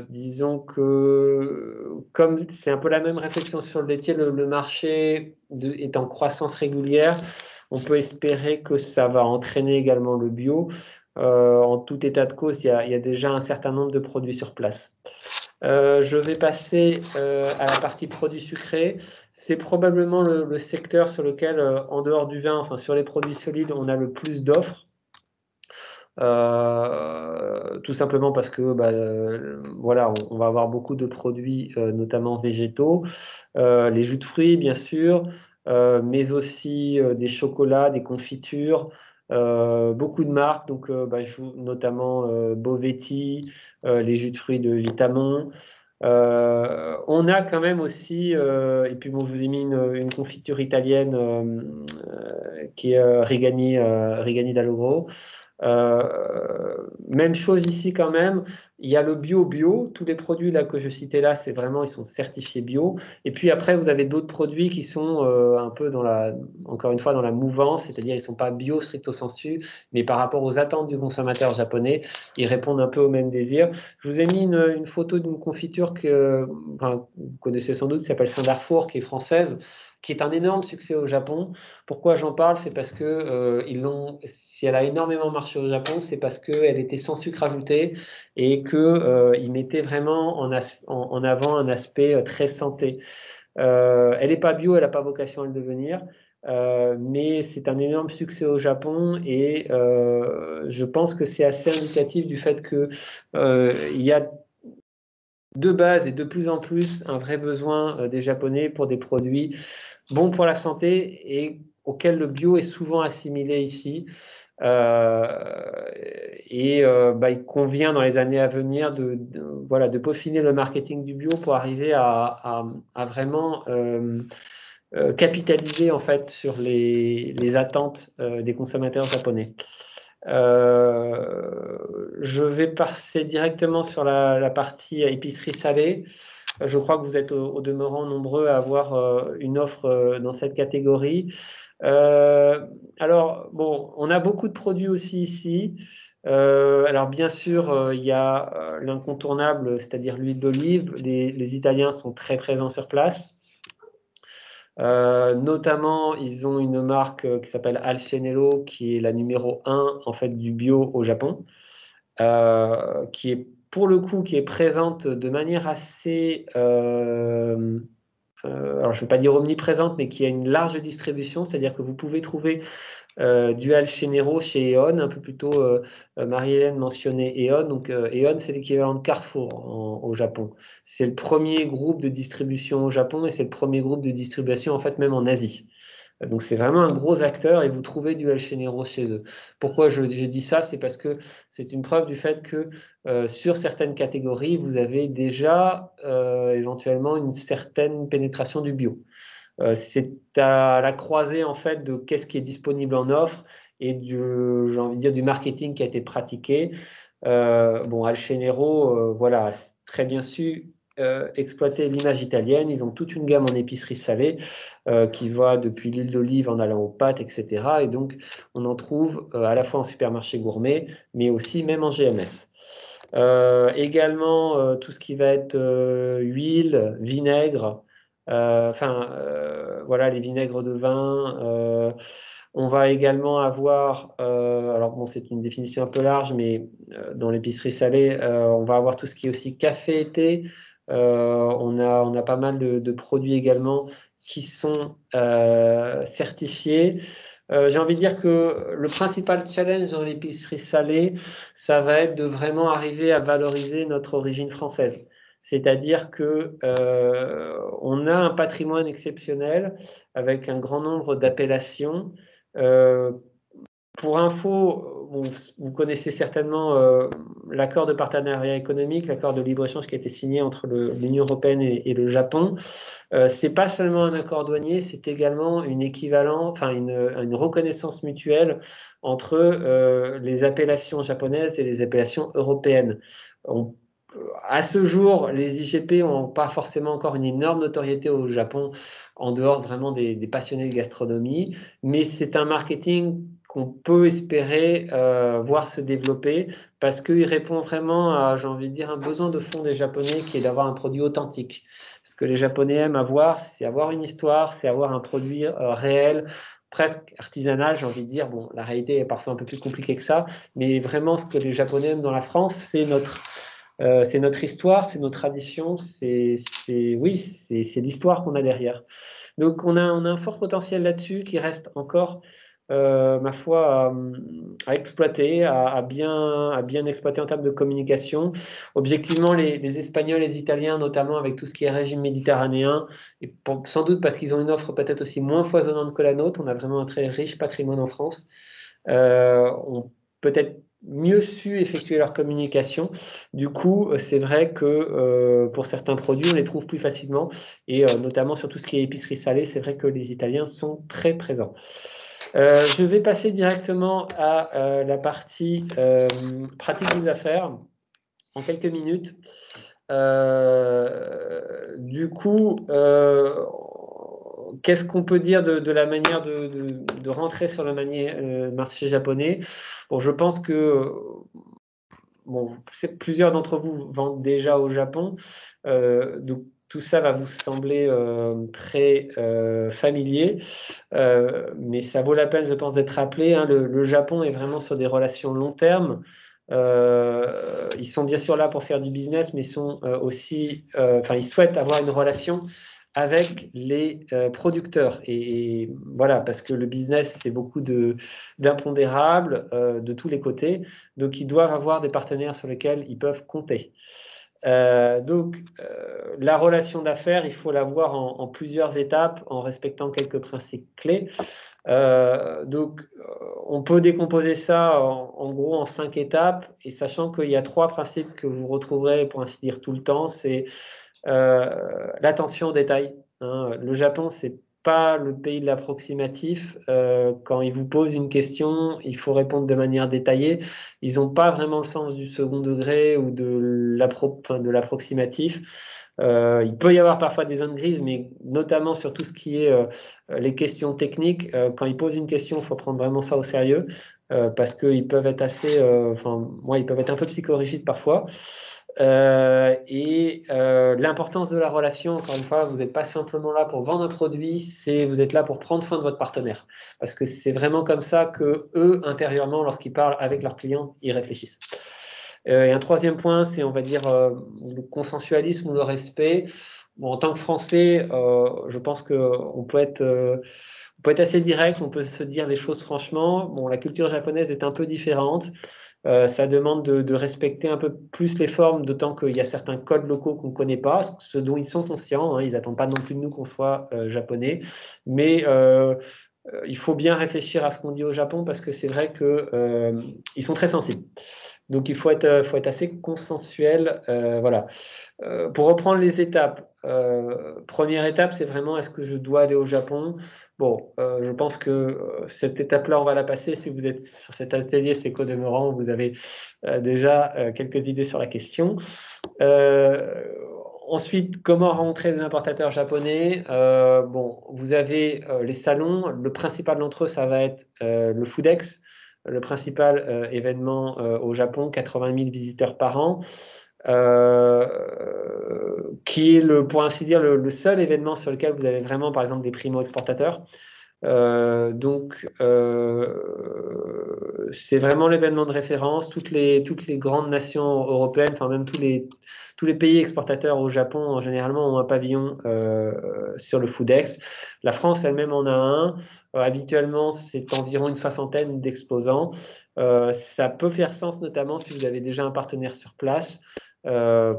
disons que comme c'est un peu la même réflexion sur le laitier, le marché est en croissance régulière, on peut espérer que ça va entraîner également le bio. En tout état de cause, il y a déjà un certain nombre de produits sur place. Je vais passer à la partie produits sucrés. C'est probablement le secteur sur lequel, en dehors du vin, enfin sur les produits solides, on a le plus d'offres. Tout simplement parce que voilà, on va avoir beaucoup de produits, notamment végétaux, les jus de fruits, bien sûr, mais aussi des chocolats, des confitures, beaucoup de marques, donc notamment Bovetti, les jus de fruits de Vitamont. On a quand même aussi, et puis bon, je vous ai mis une confiture italienne qui est Rigani d'Alogro. Même chose ici quand même, il y a le bio. Tous les produits là que je citais là, c'est vraiment, ils sont certifiés bio. Et puis après, vous avez d'autres produits qui sont un peu encore une fois, dans la mouvance, c'est-à-dire ils sont pas bio stricto sensu, mais par rapport aux attentes du consommateur japonais, ils répondent un peu au même désir. Je vous ai mis une photo d'une confiture que vous connaissez sans doute, qui s'appelle Saint-Darfour, qui est française, qui est un énorme succès au Japon. Pourquoi j'en parle? C'est parce que si elle a énormément marché au Japon, c'est parce qu'elle était sans sucre ajouté et qu'ils mettaient vraiment en avant un aspect très santé. Elle n'est pas bio, elle n'a pas vocation à le devenir, mais c'est un énorme succès au Japon et je pense que c'est assez indicatif du fait que il y a de base et de plus en plus un vrai besoin des Japonais pour des produits bons pour la santé et auxquels le bio est souvent assimilé ici. Il convient dans les années à venir de peaufiner le marketing du bio pour arriver à vraiment capitaliser en fait sur les attentes des consommateurs japonais. Je vais passer directement sur la partie épicerie salée. Je crois que vous êtes au demeurant nombreux à avoir une offre dans cette catégorie. Alors, bon, on a beaucoup de produits aussi ici. Alors, bien sûr, il y a l'incontournable, c'est-à-dire l'huile d'olive. Les Italiens sont très présents sur place. Notamment, ils ont une marque qui s'appelle Alcenello, qui est la numéro 1 en fait, du bio au Japon, qui est pour le coup qui est présente de manière assez alors je ne vais pas dire omniprésente, mais qui a une large distribution, c'est-à-dire que vous pouvez trouver du Alcenero chez Aeon, un peu plus tôt, Marie-Hélène mentionnait Aeon, donc Aeon c'est l'équivalent de Carrefour au Japon. C'est le premier groupe de distribution au Japon et c'est le premier groupe de distribution en fait même en Asie. Donc c'est vraiment un gros acteur et vous trouvez du Alcenero chez eux. Pourquoi je dis ça? C'est parce que c'est une preuve du fait que sur certaines catégories, vous avez déjà éventuellement une certaine pénétration du bio. C'est à la croisée en fait de qu'est-ce qui est disponible en offre et j'ai envie de dire, du marketing qui a été pratiqué. Bon, Alcenero, voilà, très bien su exploiter l'image italienne. Ils ont toute une gamme en épicerie salée qui va depuis l'huile d'olive en allant aux pâtes, etc. Et donc, on en trouve à la fois en supermarché gourmet, mais aussi même en GMS. Également, tout ce qui va être huile, vinaigre, voilà, les vinaigres de vin. On va également avoir, alors bon, c'est une définition un peu large, mais dans l'épicerie salée, on va avoir tout ce qui est aussi café et thé. On a pas mal de produits également qui sont certifiés. J'ai envie de dire que le principal challenge dans l'épicerie salée, ça va être de vraiment arriver à valoriser notre origine française. C'est-à-dire que on a un patrimoine exceptionnel avec un grand nombre d'appellations. Euh, pour info, bon, vous connaissez certainement l'accord de partenariat économique, l'accord de libre-échange qui a été signé entre l'Union européenne et le Japon. C'est pas seulement un accord douanier, c'est également une reconnaissance mutuelle entre les appellations japonaises et les appellations européennes. à ce jour, les IGP n'ont pas forcément encore une énorme notoriété au Japon, en dehors vraiment des passionnés de gastronomie, mais c'est un marketing qu'on peut espérer voir se développer parce qu'il répond vraiment à, j'ai envie de dire, un besoin de fond des Japonais qui est d'avoir un produit authentique. Ce que les Japonais aiment avoir, c'est avoir une histoire, c'est avoir un produit réel, presque artisanal, j'ai envie de dire. Bon, la réalité est parfois un peu plus compliquée que ça, mais vraiment ce que les Japonais aiment dans la France, c'est notre histoire, c'est nos traditions, oui, c'est l'histoire qu'on a derrière. Donc on a un fort potentiel là-dessus qui reste encore, ma foi, à exploiter, à bien exploiter en termes de communication. Objectivement, les Espagnols et les Italiens, notamment avec tout ce qui est régime méditerranéen, et sans doute parce qu'ils ont une offre peut-être aussi moins foisonnante que la nôtre, on a vraiment un très riche patrimoine en France, ont peut-être mieux su effectuer leur communication. Du coup, c'est vrai que pour certains produits, on les trouve plus facilement, et notamment sur tout ce qui est épicerie salée, c'est vrai que les Italiens sont très présents. Je vais passer directement à la partie pratique des affaires en quelques minutes. Du coup, qu'est-ce qu'on peut dire de la manière de rentrer sur le marché japonais? Bon, je pense que bon, plusieurs d'entre vous vendent déjà au Japon, donc tout ça va vous sembler très familier, mais ça vaut la peine, je pense, d'être rappelé, hein. Le Japon est vraiment sur des relations long terme. Ils sont bien sûr là pour faire du business, mais ils sont aussi, ils souhaitent avoir une relation avec les producteurs. Et voilà, parce que le business, c'est beaucoup d'impondérables de tous les côtés. Donc, ils doivent avoir des partenaires sur lesquels ils peuvent compter. La relation d'affaires, il faut la voir en plusieurs étapes, en respectant quelques principes clés. On peut décomposer ça en gros en 5 étapes, et sachant qu'il y a 3 principes que vous retrouverez, pour ainsi dire, tout le temps. C'est l'attention aux détails, hein. Le Japon, c'est pas le pays de l'approximatif. Quand ils vous posent une question, il faut répondre de manière détaillée. Ils n'ont pas vraiment le sens du second degré ou de l'approximatif. Il peut y avoir parfois des zones grises, mais notamment sur tout ce qui est les questions techniques. Quand ils posent une question, il faut prendre vraiment ça au sérieux, parce qu'ils peuvent être ils peuvent être un peu psychorigides parfois. L'importance de la relation, encore une fois, vous n'êtes pas simplement là pour vendre un produit, vous êtes là pour prendre soin de votre partenaire. Parce que c'est vraiment comme ça que eux, intérieurement, lorsqu'ils parlent avec leurs clients, ils réfléchissent. Et un troisième point, c'est, on va dire, le consensualisme ou le respect. Bon, en tant que Français, je pense qu'on peut être assez direct, on peut se dire les choses franchement. Bon, la culture japonaise est un peu différente. Ça demande de respecter un peu plus les formes, d'autant qu'il y a certains codes locaux qu'on ne connaît pas, ce dont ils sont conscients, hein. Ils n'attendent pas non plus de nous qu'on soit japonais. Mais il faut bien réfléchir à ce qu'on dit au Japon, parce que c'est vrai qu'ils sont très sensibles. Donc il faut être assez consensuel. Voilà. Pour reprendre les étapes, première étape, c'est vraiment, est-ce que je dois aller au Japon? Bon, je pense que cette étape-là, on va la passer. Si vous êtes sur cet atelier, c'est qu'au demeurant, vous avez déjà quelques idées sur la question. Ensuite, comment rencontrer des importateurs japonais? Bon, vous avez les salons. Le principal d'entre eux, ça va être le Foodex, le principal événement au Japon, 80 000 visiteurs par an. Qui est pour ainsi dire, le seul événement sur lequel vous avez vraiment, par exemple, des primo-exportateurs. C'est vraiment l'événement de référence. Toutes les grandes nations européennes, enfin même tous les pays exportateurs au Japon, généralement, ont un pavillon sur le Foodex. La France elle-même en a un. Habituellement, c'est environ une 60aine d'exposants. Ça peut faire sens, notamment si vous avez déjà un partenaire sur place,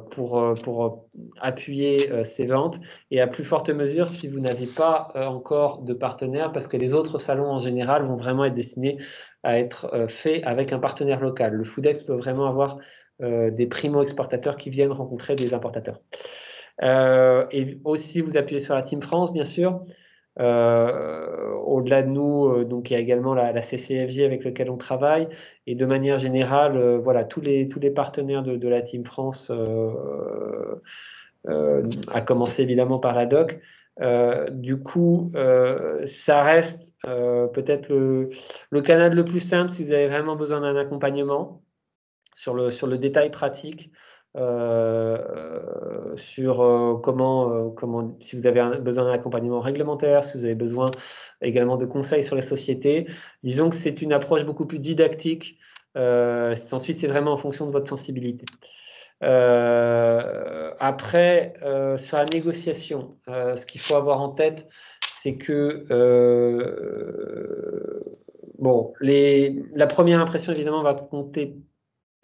pour appuyer ces ventes, et à plus forte mesure si vous n'avez pas encore de partenaire, parce que les autres salons en général vont vraiment être destinés à être faits avec un partenaire local. Le Foodex peut vraiment avoir des primo-exportateurs qui viennent rencontrer des importateurs. Et aussi vous appuyez sur la Team France, bien sûr. Au-delà de nous, donc il y a également la CCFJ avec laquelle on travaille, et de manière générale, voilà, tous les partenaires de la Team France, à commencer évidemment par la doc. Du coup, ça reste peut-être le canal le plus simple si vous avez vraiment besoin d'un accompagnement sur le détail pratique, sur comment, si vous avez besoin d'un accompagnement réglementaire, si vous avez besoin également de conseils sur les sociétés. Disons que c'est une approche beaucoup plus didactique. Ensuite, c'est vraiment en fonction de votre sensibilité. Après, sur la négociation, ce qu'il faut avoir en tête, c'est que bon, la première impression, évidemment, va compter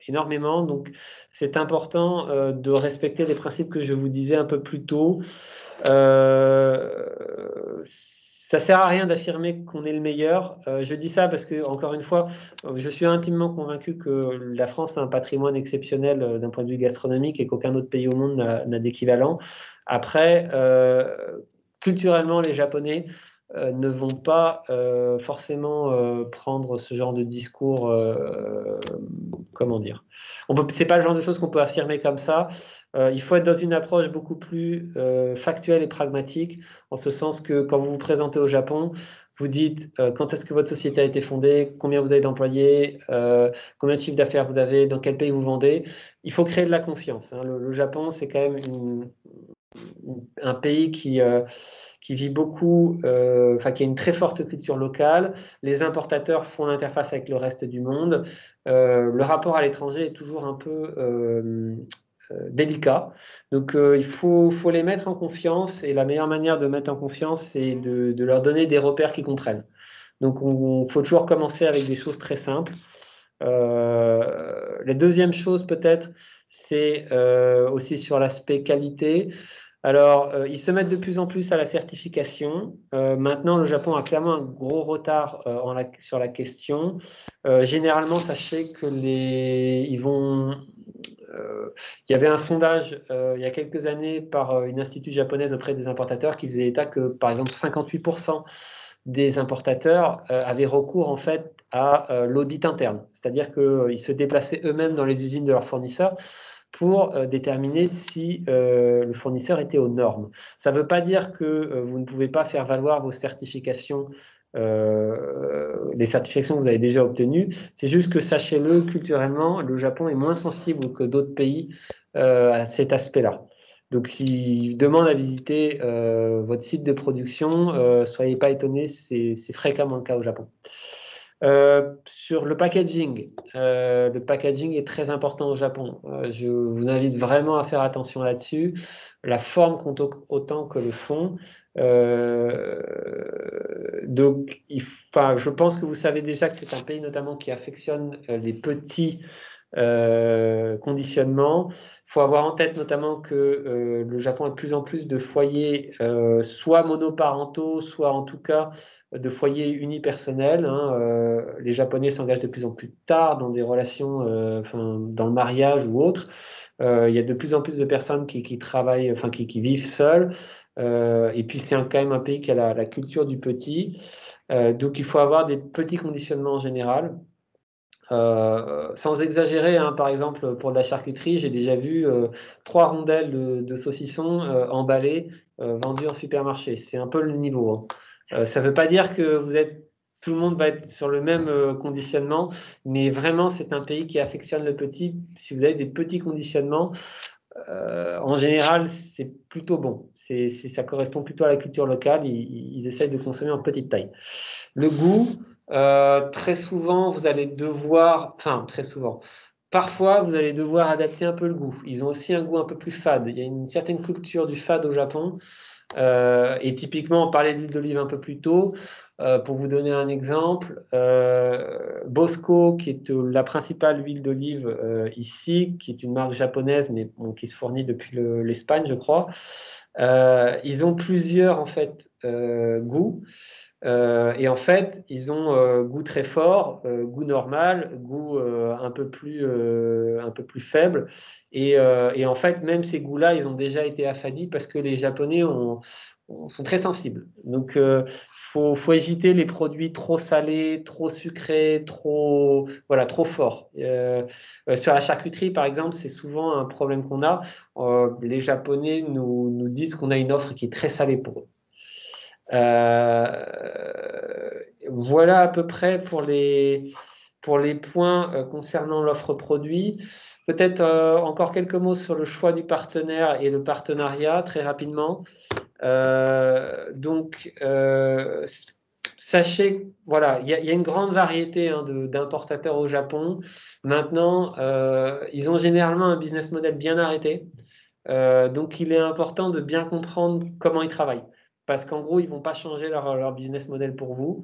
énormément. Donc, c'est important de respecter les principes que je vous disais un peu plus tôt. Ça sert à rien d'affirmer qu'on est le meilleur. Je dis ça parce que, encore une fois, je suis intimement convaincu que la France a un patrimoine exceptionnel d'un point de vue gastronomique et qu'aucun autre pays au monde n'a d'équivalent. Après, culturellement, les Japonais ne vont pas forcément prendre ce genre de discours, comment dire. C'est pas le genre de choses qu'on peut affirmer comme ça. Il faut être dans une approche beaucoup plus factuelle et pragmatique, en ce sens que quand vous vous présentez au Japon, vous dites quand est-ce que votre société a été fondée, combien vous avez d'employés, combien de chiffre d'affaires vous avez, dans quel pays vous vendez. Il faut créer de la confiance. Hein. Le Japon, c'est quand même un pays qui vit beaucoup, qui a une très forte culture locale. Les importateurs font l'interface avec le reste du monde. Le rapport à l'étranger est toujours un peu délicat. Donc, il faut les mettre en confiance. Et la meilleure manière de mettre en confiance, c'est de leur donner des repères qu'ils comprennent. Donc, il faut toujours commencer avec des choses très simples. La deuxième chose, peut-être, c'est aussi sur l'aspect qualité. Alors, ils se mettent de plus en plus à la certification. Maintenant, le Japon a clairement un gros retard sur la question. Généralement, sachez que il y avait un sondage il y a quelques années par une institut japonaise auprès des importateurs qui faisait état que, par exemple, 58% des importateurs avaient recours en fait à l'audit interne, c'est-à-dire qu'ils se déplaçaient eux-mêmes dans les usines de leurs fournisseurs pour déterminer si le fournisseur était aux normes. Ça ne veut pas dire que vous ne pouvez pas faire valoir vos certifications, les certifications que vous avez déjà obtenues. C'est juste que, sachez-le, culturellement, le Japon est moins sensible que d'autres pays à cet aspect-là. Donc, s'ils demandent à visiter votre site de production, soyez pas étonnés, c'est fréquemment le cas au Japon. Sur le packaging est très important au Japon. Je vous invite vraiment à faire attention là-dessus. La forme compte autant que le fond. Donc, je pense que vous savez déjà que c'est un pays notamment qui affectionne les petits conditionnements. Il faut avoir en tête notamment que le Japon a de plus en plus de foyers, soit monoparentaux, soit en tout cas de foyers unipersonnels. Hein. Les Japonais s'engagent de plus en plus tard dans des relations, dans le mariage ou autre. Il y a de plus en plus de personnes qui travaillent, qui vivent seules. Et puis c'est quand même un pays qui a la culture du petit. Donc il faut avoir des petits conditionnements en général. Sans exagérer, hein, par exemple, pour de la charcuterie, j'ai déjà vu 3 rondelles de saucisson emballées, vendues en supermarché. C'est un peu le niveau. Hein. Ça ne veut pas dire que tout le monde va être sur le même conditionnement, mais vraiment, c'est un pays qui affectionne le petit. Si vous avez des petits conditionnements, en général, c'est plutôt bon. Ça correspond plutôt à la culture locale. Ils essayent de consommer en petite taille. Le goût, très souvent, vous allez devoir, très souvent, parfois, vous allez devoir adapter un peu le goût. Ils ont aussi un goût un peu plus fade. Il y a une certaine culture du fade au Japon. Et typiquement, on parlait d'huile d'olive un peu plus tôt. Pour vous donner un exemple, Bosco, qui est la principale huile d'olive ici, qui est une marque japonaise, mais qui se fournit depuis l'Espagne, je crois. Ils ont plusieurs en fait goûts. Et en fait, ils ont goût très fort, goût normal, goût un peu plus faible. Et en fait, même ces goûts-là, ils ont déjà été affadis parce que les Japonais ont sont très sensibles. Donc, faut éviter les produits trop salés, trop sucrés, trop forts. Sur la charcuterie, par exemple, c'est souvent un problème qu'on a. Les Japonais nous disent qu'on a une offre qui est très salée pour eux. Voilà à peu près pour les points concernant l'offre produit. Peut-être encore quelques mots sur le choix du partenaire et le partenariat, très rapidement. Sachez, voilà, il y a une grande variété d'importateurs au Japon. Maintenant, ils ont généralement un business model bien arrêté. Donc, il est important de bien comprendre comment ils travaillent. Parce qu'en gros, ils ne vont pas changer leur business model pour vous.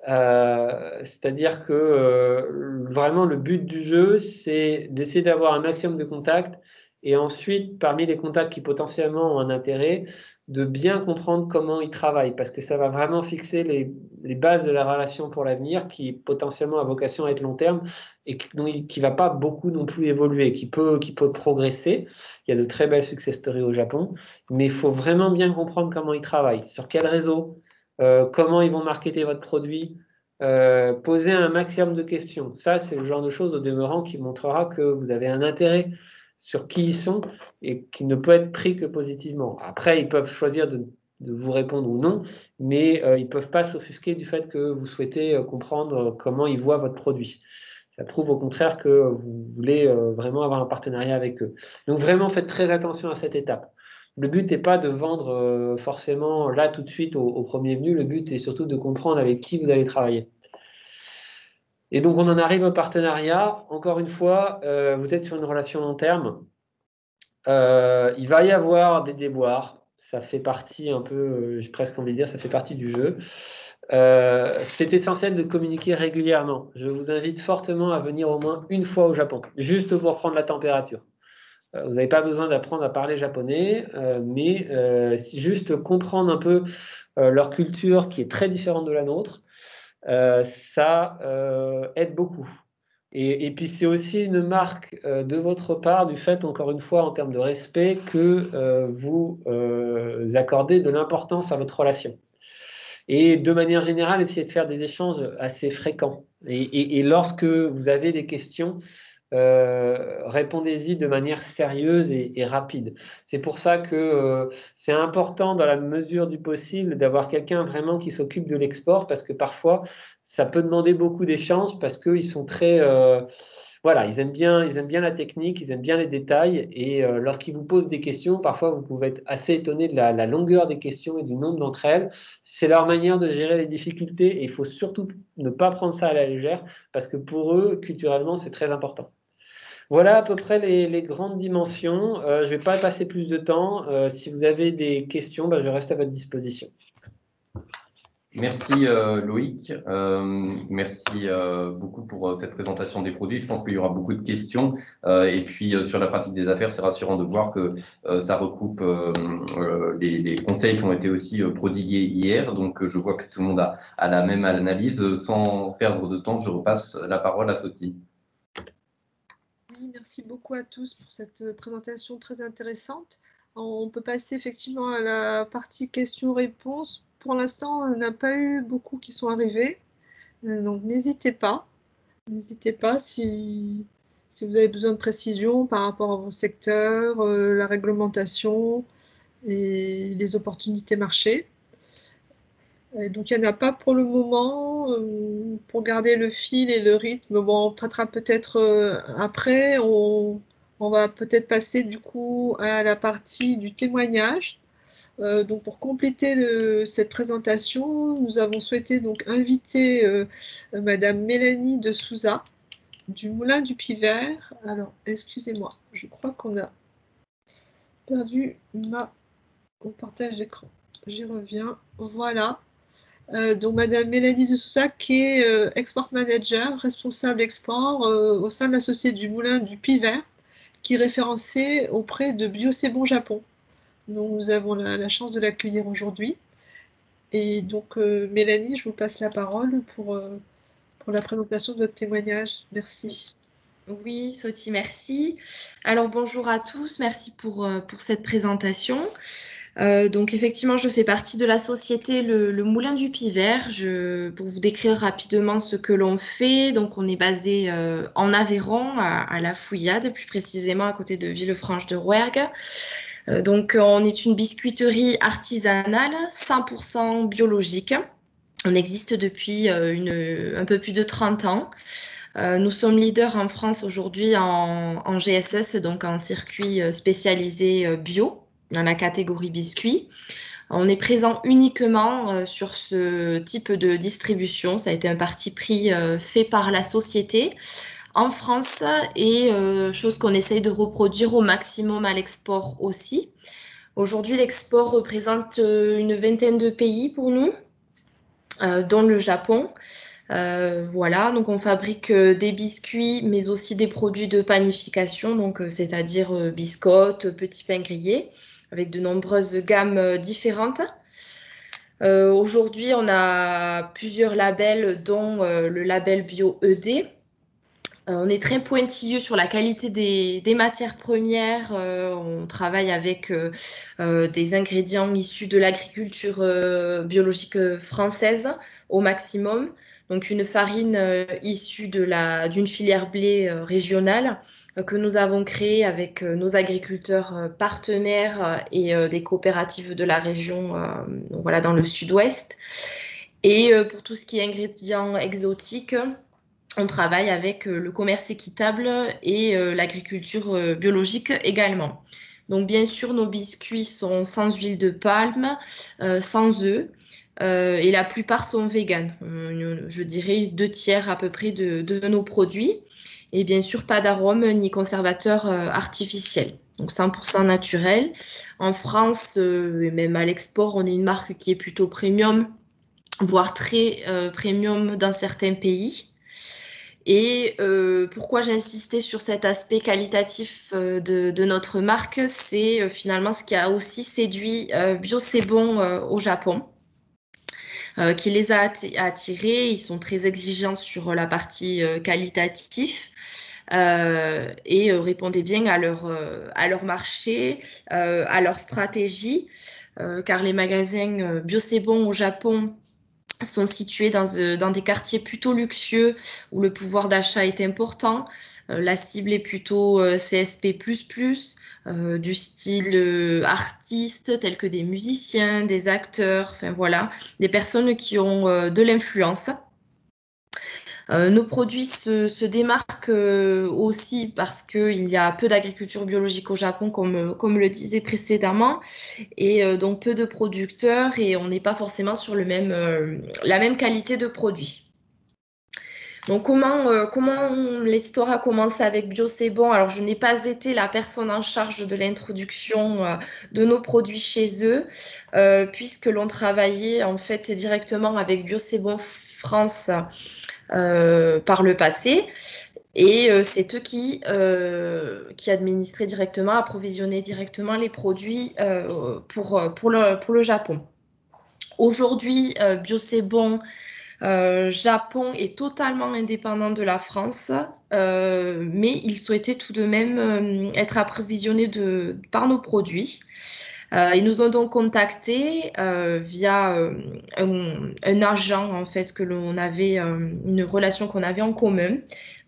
C'est-à-dire que vraiment, le but du jeu, c'est d'essayer d'avoir un maximum de contacts et ensuite, parmi les contacts qui potentiellement ont un intérêt, de bien comprendre comment ils travaillent parce que ça va vraiment fixer les bases de la relation pour l'avenir qui potentiellement a vocation à être long terme et qui ne va pas beaucoup non plus évoluer, qui peut progresser. Il y a de très belles success stories au Japon, mais il faut vraiment bien comprendre comment ils travaillent, sur quel réseau, comment ils vont marketer votre produit, poser un maximum de questions. Ça, c'est le genre de choses au demeurant qui montrera que vous avez un intérêt sur qui ils sont et qui ne peut être pris que positivement. Après, ils peuvent choisir de vous répondre ou non, mais ils ne peuvent pas s'offusquer du fait que vous souhaitez comprendre comment ils voient votre produit. Ça prouve au contraire que vous voulez vraiment avoir un partenariat avec eux. Donc vraiment, faites très attention à cette étape. Le but n'est pas de vendre forcément là tout de suite au premier venu. Le but est surtout de comprendre avec qui vous allez travailler. Et donc, on en arrive au partenariat. Encore une fois, vous êtes sur une relation long terme. Il va y avoir des déboires. Ça fait partie un peu, j'ai presque envie de dire, ça fait partie du jeu. C'est essentiel de communiquer régulièrement. Je vous invite fortement à venir au moins une fois au Japon, juste pour prendre la température. Vous n'avez pas besoin d'apprendre à parler japonais, mais juste comprendre un peu leur culture qui est très différente de la nôtre, ça aide beaucoup. Et puis c'est aussi une marque de votre part du fait, encore une fois, en termes de respect, que vous accordez de l'importance à votre relation. Et de manière générale, essayez de faire des échanges assez fréquents. Et lorsque vous avez des questions, répondez-y de manière sérieuse et rapide. C'est pour ça que c'est important dans la mesure du possible d'avoir quelqu'un vraiment qui s'occupe de l'export parce que parfois ça peut demander beaucoup d'échanges parce qu'ils sont très voilà, ils aiment bien la technique, ils aiment bien les détails et lorsqu'ils vous posent des questions, parfois vous pouvez être assez étonné de la longueur des questions et du nombre d'entre elles. C'est leur manière de gérer les difficultés et il faut surtout ne pas prendre ça à la légère parce que pour eux, culturellement, c'est très important. Voilà à peu près les grandes dimensions. Je ne vais pas passer plus de temps. Si vous avez des questions, je reste à votre disposition. Merci Loïc, merci beaucoup pour cette présentation des produits. Je pense qu'il y aura beaucoup de questions et puis sur la pratique des affaires, c'est rassurant de voir que ça recoupe les conseils qui ont été aussi prodigués hier. Donc je vois que tout le monde a la même analyse. Sans perdre de temps, je repasse la parole à Sophie. Oui, merci beaucoup à tous pour cette présentation très intéressante. On peut passer effectivement à la partie questions-réponses. Pour l'instant, on n'a pas eu beaucoup qui sont arrivés. Donc n'hésitez pas. N'hésitez pas si vous avez besoin de précision par rapport à vos secteurs, la réglementation et les opportunités marché. Donc il n'y en a pas pour le moment. Pour garder le fil et le rythme, bon, on traitera peut-être après. On va peut-être passer du coup à la partie du témoignage. Donc pour compléter cette présentation, nous avons souhaité donc inviter Madame Mélanie de Souza du Moulin du Pivert. Alors, excusez-moi, je crois qu'on a perdu mon partage d'écran. J'y reviens. Voilà. Donc Madame Mélanie de Souza qui est Export Manager, responsable export au sein de la société du Moulin du Pivert, qui est référencée auprès de Bio C'est Bon Japon. Donc nous avons la chance de l'accueillir aujourd'hui. Et donc Mélanie, je vous passe la parole pour la présentation de votre témoignage. Merci. Oui, Sophie, merci. Alors bonjour à tous, merci pour cette présentation. Donc effectivement, je fais partie de la société Le Moulin du Pivert. Pour vous décrire rapidement ce que l'on fait, donc on est basé en Aveyron, à La Fouillade, plus précisément à côté de Villefranche de Rouergue. Donc on est une biscuiterie artisanale, 100% biologique. On existe depuis un peu plus de 30 ans. Nous sommes leaders en France aujourd'hui en GSS, donc en circuit spécialisé bio, dans la catégorie biscuits. On est présent uniquement sur ce type de distribution. Ça a été un parti pris fait par la société en France et chose qu'on essaye de reproduire au maximum à l'export aussi. Aujourd'hui, l'export représente une vingtaine de pays pour nous, dont le Japon. Voilà, donc on fabrique des biscuits, mais aussi des produits de panification, donc c'est-à-dire biscottes, petits pains grillés, avec de nombreuses gammes différentes. Aujourd'hui, on a plusieurs labels, dont le label Bio ED. On est très pointilleux sur la qualité des matières premières. On travaille avec des ingrédients issus de l'agriculture biologique française au maximum. Donc une farine issue d'une filière blé régionale que nous avons créée avec nos agriculteurs partenaires et des coopératives de la région, donc voilà, dans le sud-ouest. Et pour tout ce qui est ingrédients exotiques, on travaille avec le commerce équitable et l'agriculture biologique également. Donc bien sûr, nos biscuits sont sans huile de palme, sans œufs, et la plupart sont véganes. Je dirais 2 tiers à peu près de nos produits. Et bien sûr, pas d'arôme ni conservateur artificiel. Donc 100% naturel. En France, et même à l'export, on est une marque qui est plutôt premium, voire très premium dans certains pays. Et pourquoi j'insistais sur cet aspect qualitatif de notre marque, c'est finalement ce qui a aussi séduit Bio C'est Bon au Japon, qui les a attirés. Ils sont très exigeants sur la partie qualitative. Et répondaient bien à leur marché, à leur stratégie, car les magasins Bio C'est Bon au Japon sont situés dans des quartiers plutôt luxueux où le pouvoir d'achat est important. La cible est plutôt CSP++, du style artistes tels que des musiciens, des acteurs, enfin voilà, des personnes qui ont de l'influence. Nos produits se démarquent aussi parce qu'il y a peu d'agriculture biologique au Japon, comme le disais précédemment, et donc peu de producteurs, et on n'est pas forcément sur la même qualité de produit. Donc comment l'histoire a commencé avec Bio C'est Bon? Alors je n'ai pas été la personne en charge de l'introduction de nos produits chez eux, puisque l'on travaillait en fait directement avec Bio C'est Bon France par le passé. Et c'est eux qui administraient directement, approvisionnaient directement les produits pour le Japon. Aujourd'hui, Bio C'est Bon Japon est totalement indépendant de la France, mais ils souhaitaient tout de même être approvisionnés par nos produits. Ils nous ont donc contactés via un agent en fait que l'on avait, une relation qu'on avait en commun.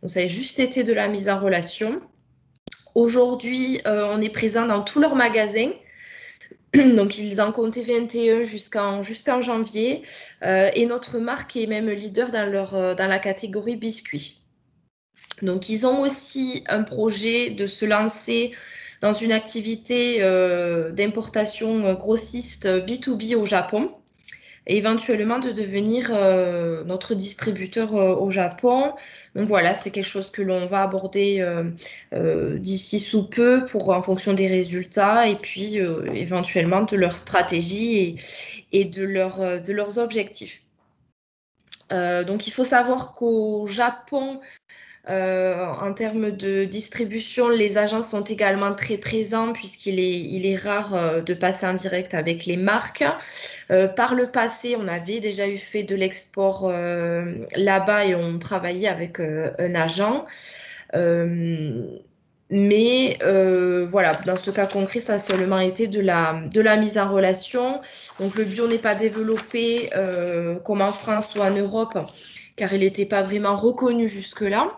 Donc ça a juste été de la mise en relation. Aujourd'hui, on est présent dans tous leurs magasins. Donc ils en comptaient 21 jusqu'en janvier, et notre marque est même leader dans la catégorie biscuits. Donc ils ont aussi un projet de se lancer dans une activité d'importation grossiste B2B au Japon, et éventuellement de devenir notre distributeur au Japon. Donc voilà, c'est quelque chose que l'on va aborder d'ici sous peu en fonction des résultats, et puis éventuellement de leur stratégie et de leurs objectifs. Donc il faut savoir qu'au Japon, en termes de distribution, les agents sont également très présents, puisqu'il est rare de passer en direct avec les marques. Par le passé, on avait déjà fait de l'export là-bas, et on travaillait avec un agent. Mais voilà, dans ce cas concret, ça a seulement été de la mise en relation. Donc le bio n'est pas développé comme en France ou en Europe, car il n'était pas vraiment reconnu jusque-là.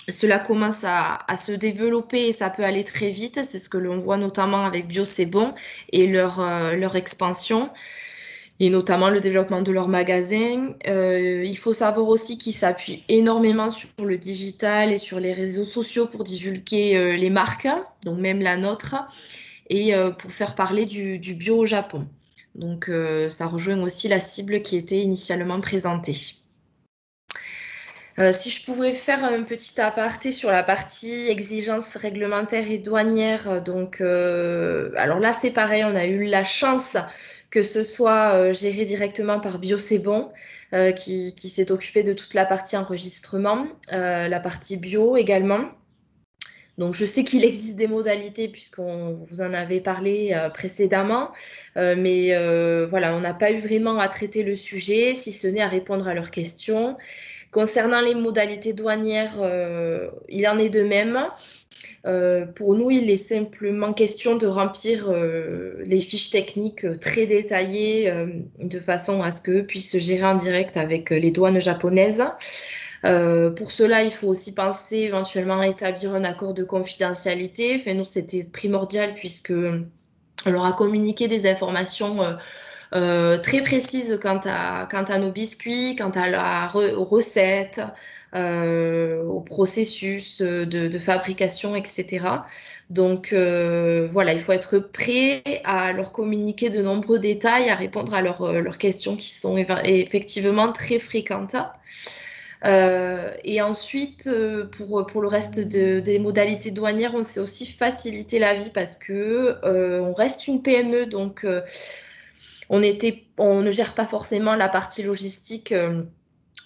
Cela commence à se développer et ça peut aller très vite. C'est ce que l'on voit notamment avec Bio C'est Bon et leur expansion et notamment le développement de leurs magasins. Il faut savoir aussi qu'ils s'appuient énormément sur le digital et sur les réseaux sociaux pour divulguer les marques, donc même la nôtre, et pour faire parler du bio au Japon. Donc ça rejoint aussi la cible qui était initialement présentée. Si je pouvais faire un petit aparté sur la partie exigences réglementaires et douanières, donc alors là c'est pareil, on a eu la chance que ce soit géré directement par Bio C'est Bon, qui s'est occupé de toute la partie enregistrement, la partie bio également. Donc je sais qu'il existe des modalités puisqu'on vous en avait parlé précédemment, mais voilà, on n'a pas eu vraiment à traiter le sujet, si ce n'est à répondre à leurs questions. Concernant les modalités douanières, il en est de même. Pour nous, il est simplement question de remplir les fiches techniques très détaillées de façon à ce qu'eux puissent gérer en direct avec les douanes japonaises. Pour cela, il faut aussi penser éventuellement à établir un accord de confidentialité. Enfin, nous, c'était primordial puisque on leur a communiqué des informations très précises quant à nos biscuits, quant à la recette, au processus de fabrication, etc. Donc voilà, il faut être prêt à leur communiquer de nombreux détails, à répondre à leurs questions qui sont effectivement très fréquentes. Et ensuite, pour le reste des modalités douanières, on s'est aussi facilité la vie parce que on reste une PME, donc on ne gère pas forcément la partie logistique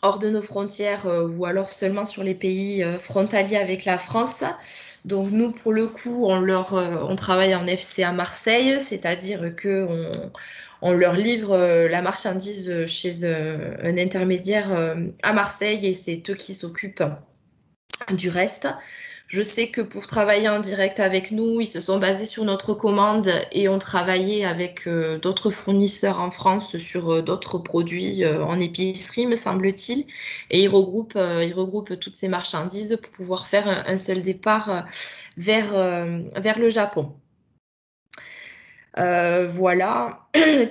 hors de nos frontières ou alors seulement sur les pays frontaliers avec la France. Donc nous, pour le coup, on travaille en FC à Marseille, c'est-à-dire que on leur livre la marchandise chez un intermédiaire à Marseille et c'est eux qui s'occupent du reste. Je sais que pour travailler en direct avec nous, ils se sont basés sur notre commande et ont travaillé avec d'autres fournisseurs en France sur d'autres produits en épicerie, me semble-t-il. Et ils regroupent toutes ces marchandises pour pouvoir faire un seul départ vers le Japon. Voilà.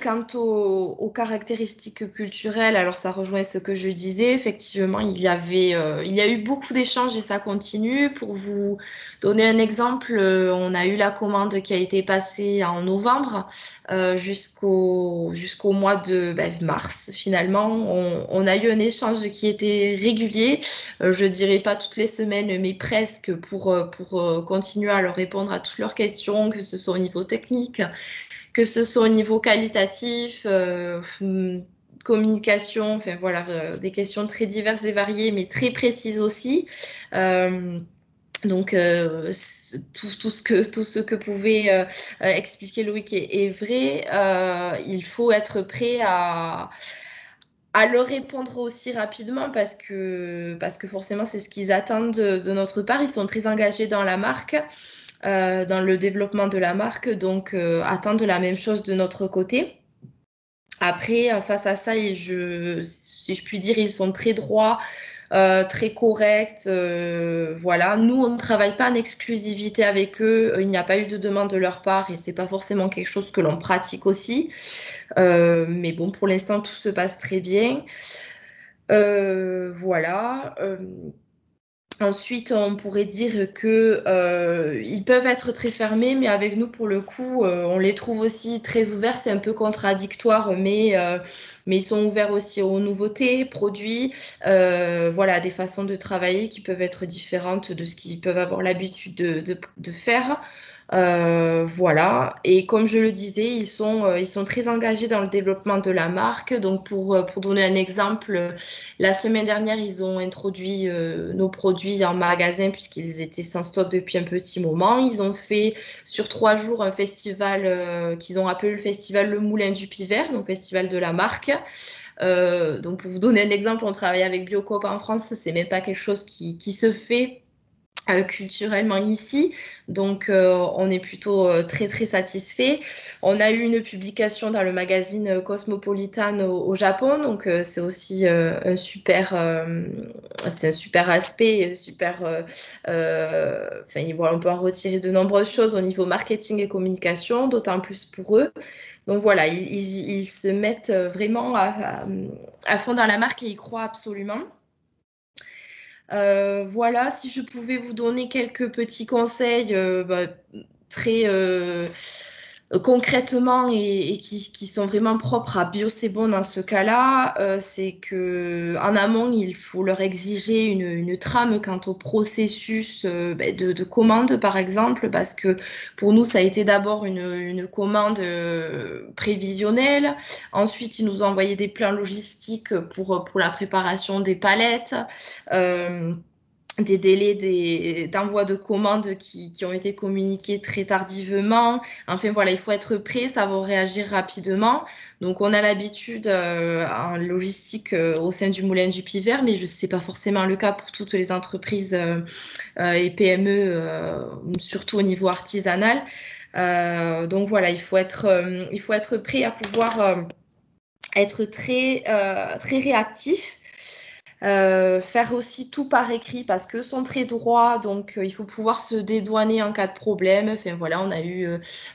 Quant aux caractéristiques culturelles, alors ça rejoint ce que je disais. Effectivement, il y a eu beaucoup d'échanges et ça continue. Pour vous donner un exemple, on a eu la commande qui a été passée en novembre jusqu'au mois de mars. Finalement, on a eu un échange qui était régulier. Je dirais pas toutes les semaines, mais presque pour continuer à leur répondre à toutes leurs questions, que ce soit au niveau technique, que ce soit au niveau qualitatif, communication, enfin voilà, des questions très diverses et variées, mais très précises aussi. Donc, tout ce que pouvait expliquer Loïc est vrai. Il faut être prêt à leur répondre aussi rapidement parce que forcément, c'est ce qu'ils attendent de notre part. Ils sont très engagés dans la marque. Dans le développement de la marque, donc attendre la même chose de notre côté. Après, face à ça, si je puis dire, ils sont très droits, très corrects. Voilà. Nous, on ne travaille pas en exclusivité avec eux. Il n'y a pas eu de demande de leur part et c'est pas forcément quelque chose que l'on pratique aussi. Mais bon, pour l'instant, tout se passe très bien. Voilà. Ensuite, on pourrait dire que ils peuvent être très fermés, mais avec nous, pour le coup, on les trouve aussi très ouverts. C'est un peu contradictoire, mais ils sont ouverts aussi aux nouveautés, produits, voilà, des façons de travailler qui peuvent être différentes de ce qu'ils peuvent avoir l'habitude de faire. Voilà. Et comme je le disais, ils sont très engagés dans le développement de la marque. Donc, pour donner un exemple, la semaine dernière, ils ont introduit nos produits en magasin puisqu'ils étaient sans stock depuis un petit moment. Ils ont fait sur 3 jours un festival qu'ils ont appelé le festival Le Moulin du Pivert, donc festival de la marque. Donc pour vous donner un exemple, on travaille avec Biocoop en France, c'est même pas quelque chose qui se fait culturellement ici. Donc, on est plutôt très, très satisfait. On a eu une publication dans le magazine Cosmopolitan au Japon. Donc, c'est aussi c'est un super aspect, enfin, voilà, on peut en retirer de nombreuses choses au niveau marketing et communication, d'autant plus pour eux. Donc, voilà, ils se mettent vraiment à fond dans la marque et y croient absolument. Voilà, si je pouvais vous donner quelques petits conseils très concrètement et qui sont vraiment propres à Bio C'est Bon dans ce cas-là, c'est que en amont, il faut leur exiger une trame quant au processus de commande, par exemple, parce que pour nous, ça a été d'abord une commande prévisionnelle. Ensuite, ils nous ont envoyé des plans logistiques pour la préparation des palettes. Euh, des délais d'envoi de commandes qui ont été communiqués très tardivement. Enfin voilà, il faut être prêt, savoir réagir rapidement. Donc on a l'habitude en logistique au sein du Moulin du Piver, mais je sais pas forcément le cas pour toutes les entreprises et PME, surtout au niveau artisanal. Donc voilà, il faut être prêt à pouvoir être très réactif. Faire aussi tout par écrit parce que sont très droits, donc il faut pouvoir se dédouaner en cas de problème. Enfin voilà, on a eu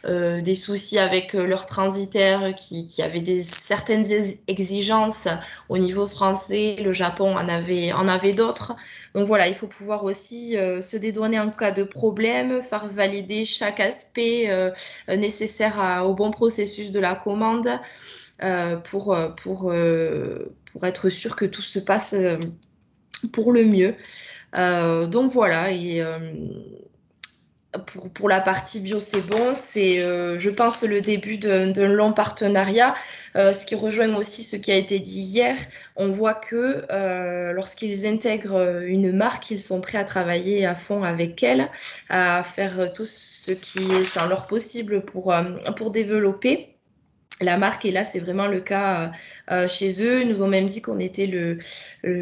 des soucis avec leur transitaire qui avait certaines exigences au niveau français. Le Japon en avait d'autres. Donc voilà, il faut pouvoir aussi se dédouaner en cas de problème, faire valider chaque aspect nécessaire au bon processus de la commande pour être sûr que tout se passe pour le mieux. Donc voilà, et pour la partie bio, c'est bon. C'est, je pense, le début d'un long partenariat. Ce qui rejoint aussi ce qui a été dit hier. On voit que lorsqu'ils intègrent une marque, ils sont prêts à travailler à fond avec elle, à faire tout ce qui est en leur possible pour développer la marque. Et là, c'est vraiment le cas chez eux. Ils nous ont même dit qu'on était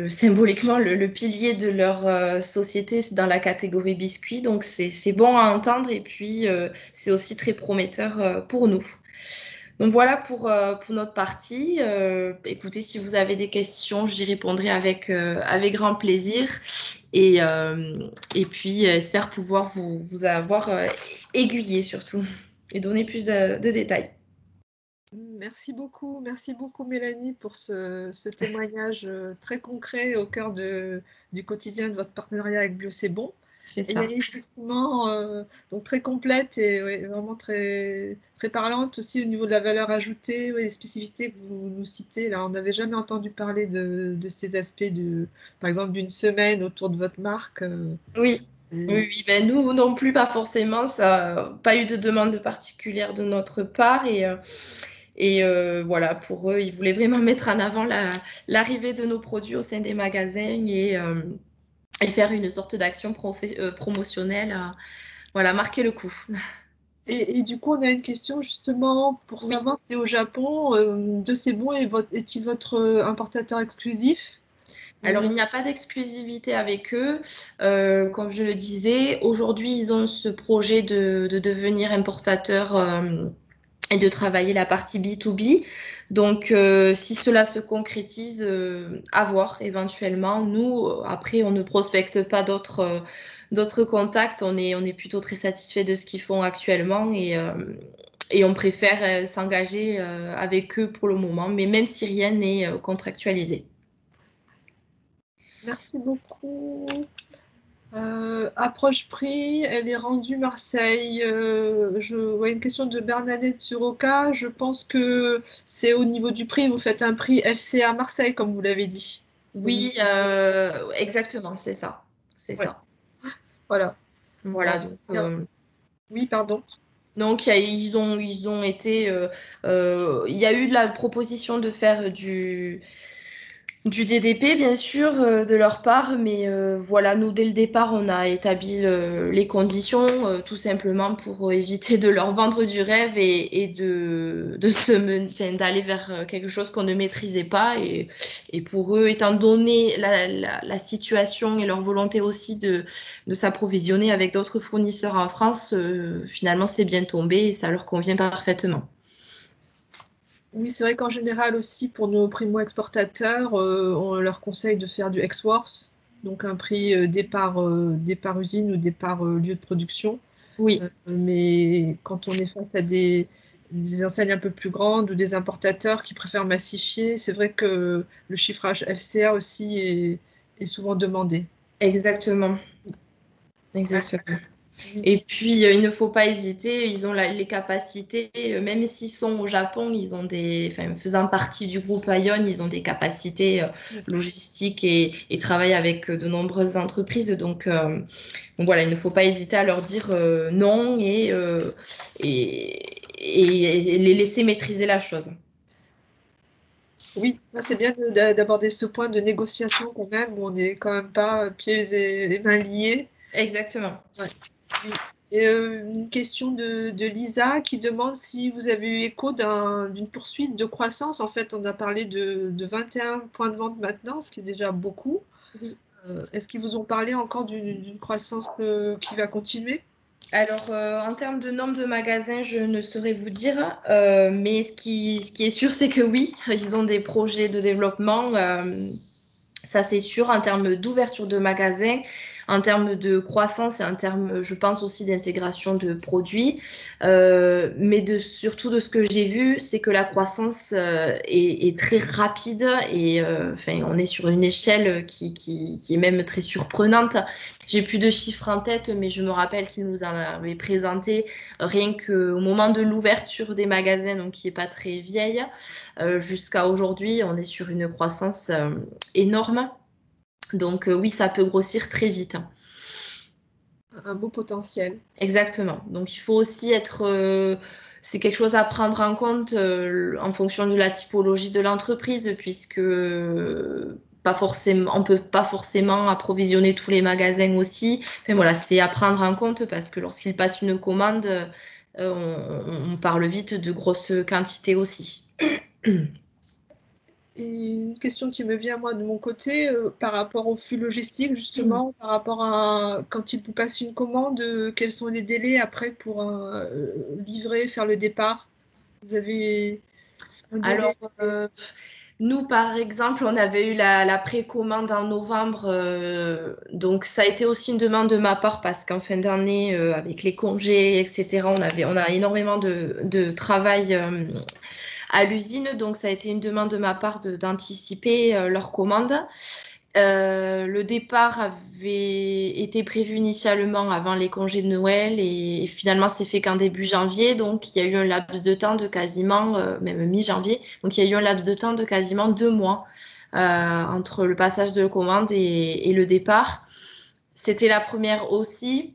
symboliquement le pilier de leur société dans la catégorie biscuits. Donc, c'est bon à entendre et puis c'est aussi très prometteur pour nous. Donc, voilà pour notre partie. Écoutez, si vous avez des questions, j'y répondrai avec grand plaisir. Et puis, j'espère pouvoir vous avoir aiguillé surtout et donner plus de détails. Merci beaucoup Mélanie pour ce témoignage très concret au cœur du quotidien de votre partenariat avec Bio C'est Bon. C'est Et ça. elle est effectivement donc très complète et ouais, vraiment très, très parlante aussi au niveau de la valeur ajoutée, ouais, les spécificités que vous nous citez. Là, on n'avait jamais entendu parler de ces aspects, par exemple, d'une semaine autour de votre marque. Oui. Oui, ben nous non plus, pas forcément. Ça, pas eu de demande particulière de notre part. Et voilà, pour eux, ils voulaient vraiment mettre en avant l'arrivée de nos produits au sein des magasins et faire une sorte d'action promotionnelle. Voilà, marquer le coup. Et du coup, on a une question justement pour Oui. savoir si au Japon, De C'est Bon est-il votre importateur exclusif? Alors, il n'y a pas d'exclusivité avec eux. Comme je le disais, aujourd'hui, ils ont ce projet de devenir importateur et de travailler la partie B2B. Donc, si cela se concrétise, à voir éventuellement. Nous, après, on ne prospecte pas d'autres contacts. On est plutôt très satisfait de ce qu'ils font actuellement et on préfère s'engager avec eux pour le moment, mais même si rien n'est contractualisé. Merci beaucoup. Approche prix, elle est rendue Marseille. Je vois une question de Bernadette Suroka. Je pense que c'est au niveau du prix. Vous faites un prix FCA Marseille, comme vous l'avez dit. Oui, exactement, c'est ça. C'est Ouais, ça. voilà. Bon, Voilà, donc. oui, pardon. Donc, ils ont été. Il y a eu la proposition de faire Du DDP, bien sûr, de leur part, mais voilà, nous, dès le départ, on a établi les conditions, tout simplement pour éviter de leur vendre du rêve et enfin, d'aller vers quelque chose qu'on ne maîtrisait pas. Et pour eux, étant donné la situation et leur volonté aussi de s'approvisionner avec d'autres fournisseurs en France, finalement, c'est bien tombé et ça leur convient parfaitement. Oui, c'est vrai qu'en général aussi, pour nos primo-exportateurs, on leur conseille de faire du ex-works, donc un prix départ usine ou départ lieu de production. Oui. Mais quand on est face à des enseignes un peu plus grandes ou des importateurs qui préfèrent massifier, c'est vrai que le chiffrage FCA aussi est souvent demandé. Exactement. Exactement. Oui. Et puis, il ne faut pas hésiter, ils ont les capacités, même s'ils sont au Japon, ils ont enfin, faisant partie du groupe ION, ils ont des capacités logistiques et travaillent avec de nombreuses entreprises. Donc voilà, il ne faut pas hésiter à leur dire non et les laisser maîtriser la chose. Oui, c'est bien d'aborder ce point de négociation quand même, où on n'est quand même pas pieds et mains liés. Exactement. Ouais. Oui. Et une question de Lisa qui demande si vous avez eu écho d'une poursuite de croissance. En fait, on a parlé de 21 points de vente maintenant, ce qui est déjà beaucoup. Oui. Est-ce qu'ils vous ont parlé encore d'une croissance qui va continuer? Alors, en termes de nombre de magasins, je ne saurais vous dire, mais ce qui est sûr, c'est que oui, ils ont des projets de développement. Ça, c'est sûr, en termes d'ouverture de magasins, en termes de croissance et en termes, je pense aussi d'intégration de produits. Mais surtout de ce que j'ai vu, c'est que la croissance est très rapide et enfin, on est sur une échelle qui est même très surprenante. J'ai plus de chiffres en tête, mais je me rappelle qu'il nous en avait présenté rien qu'au moment de l'ouverture des magasins, donc qui n'est pas très vieille, jusqu'à aujourd'hui, on est sur une croissance énorme. Donc oui, ça peut grossir très vite. Un beau potentiel. Exactement. Donc il faut aussi être... c'est quelque chose à prendre en compte en fonction de la typologie de l'entreprise, puisque pas forcément, on peut pas forcément approvisionner tous les magasins aussi. Enfin voilà, c'est à prendre en compte parce que lorsqu'ils passent une commande, on parle vite de grosses quantités aussi. Et une question qui me vient moi de mon côté, par rapport au flux logistique, justement, par rapport à quand il vous passe une commande, quels sont les délais après pour livrer, faire le départ? Vous avez un Alors, délai? nous, par exemple, on avait eu la précommande en novembre, donc ça a été aussi une demande de ma part parce qu'en fin d'année, avec les congés, etc., on a énormément de travail à l'usine, donc ça a été une demande de ma part d'anticiper leur commande. Le départ avait été prévu initialement avant les congés de Noël et finalement c'est fait qu'en début janvier. Donc il y a eu un laps de temps de quasiment, même mi-janvier, donc il y a eu un laps de temps de quasiment 2 mois entre le passage de commande et le départ. C'était la première aussi.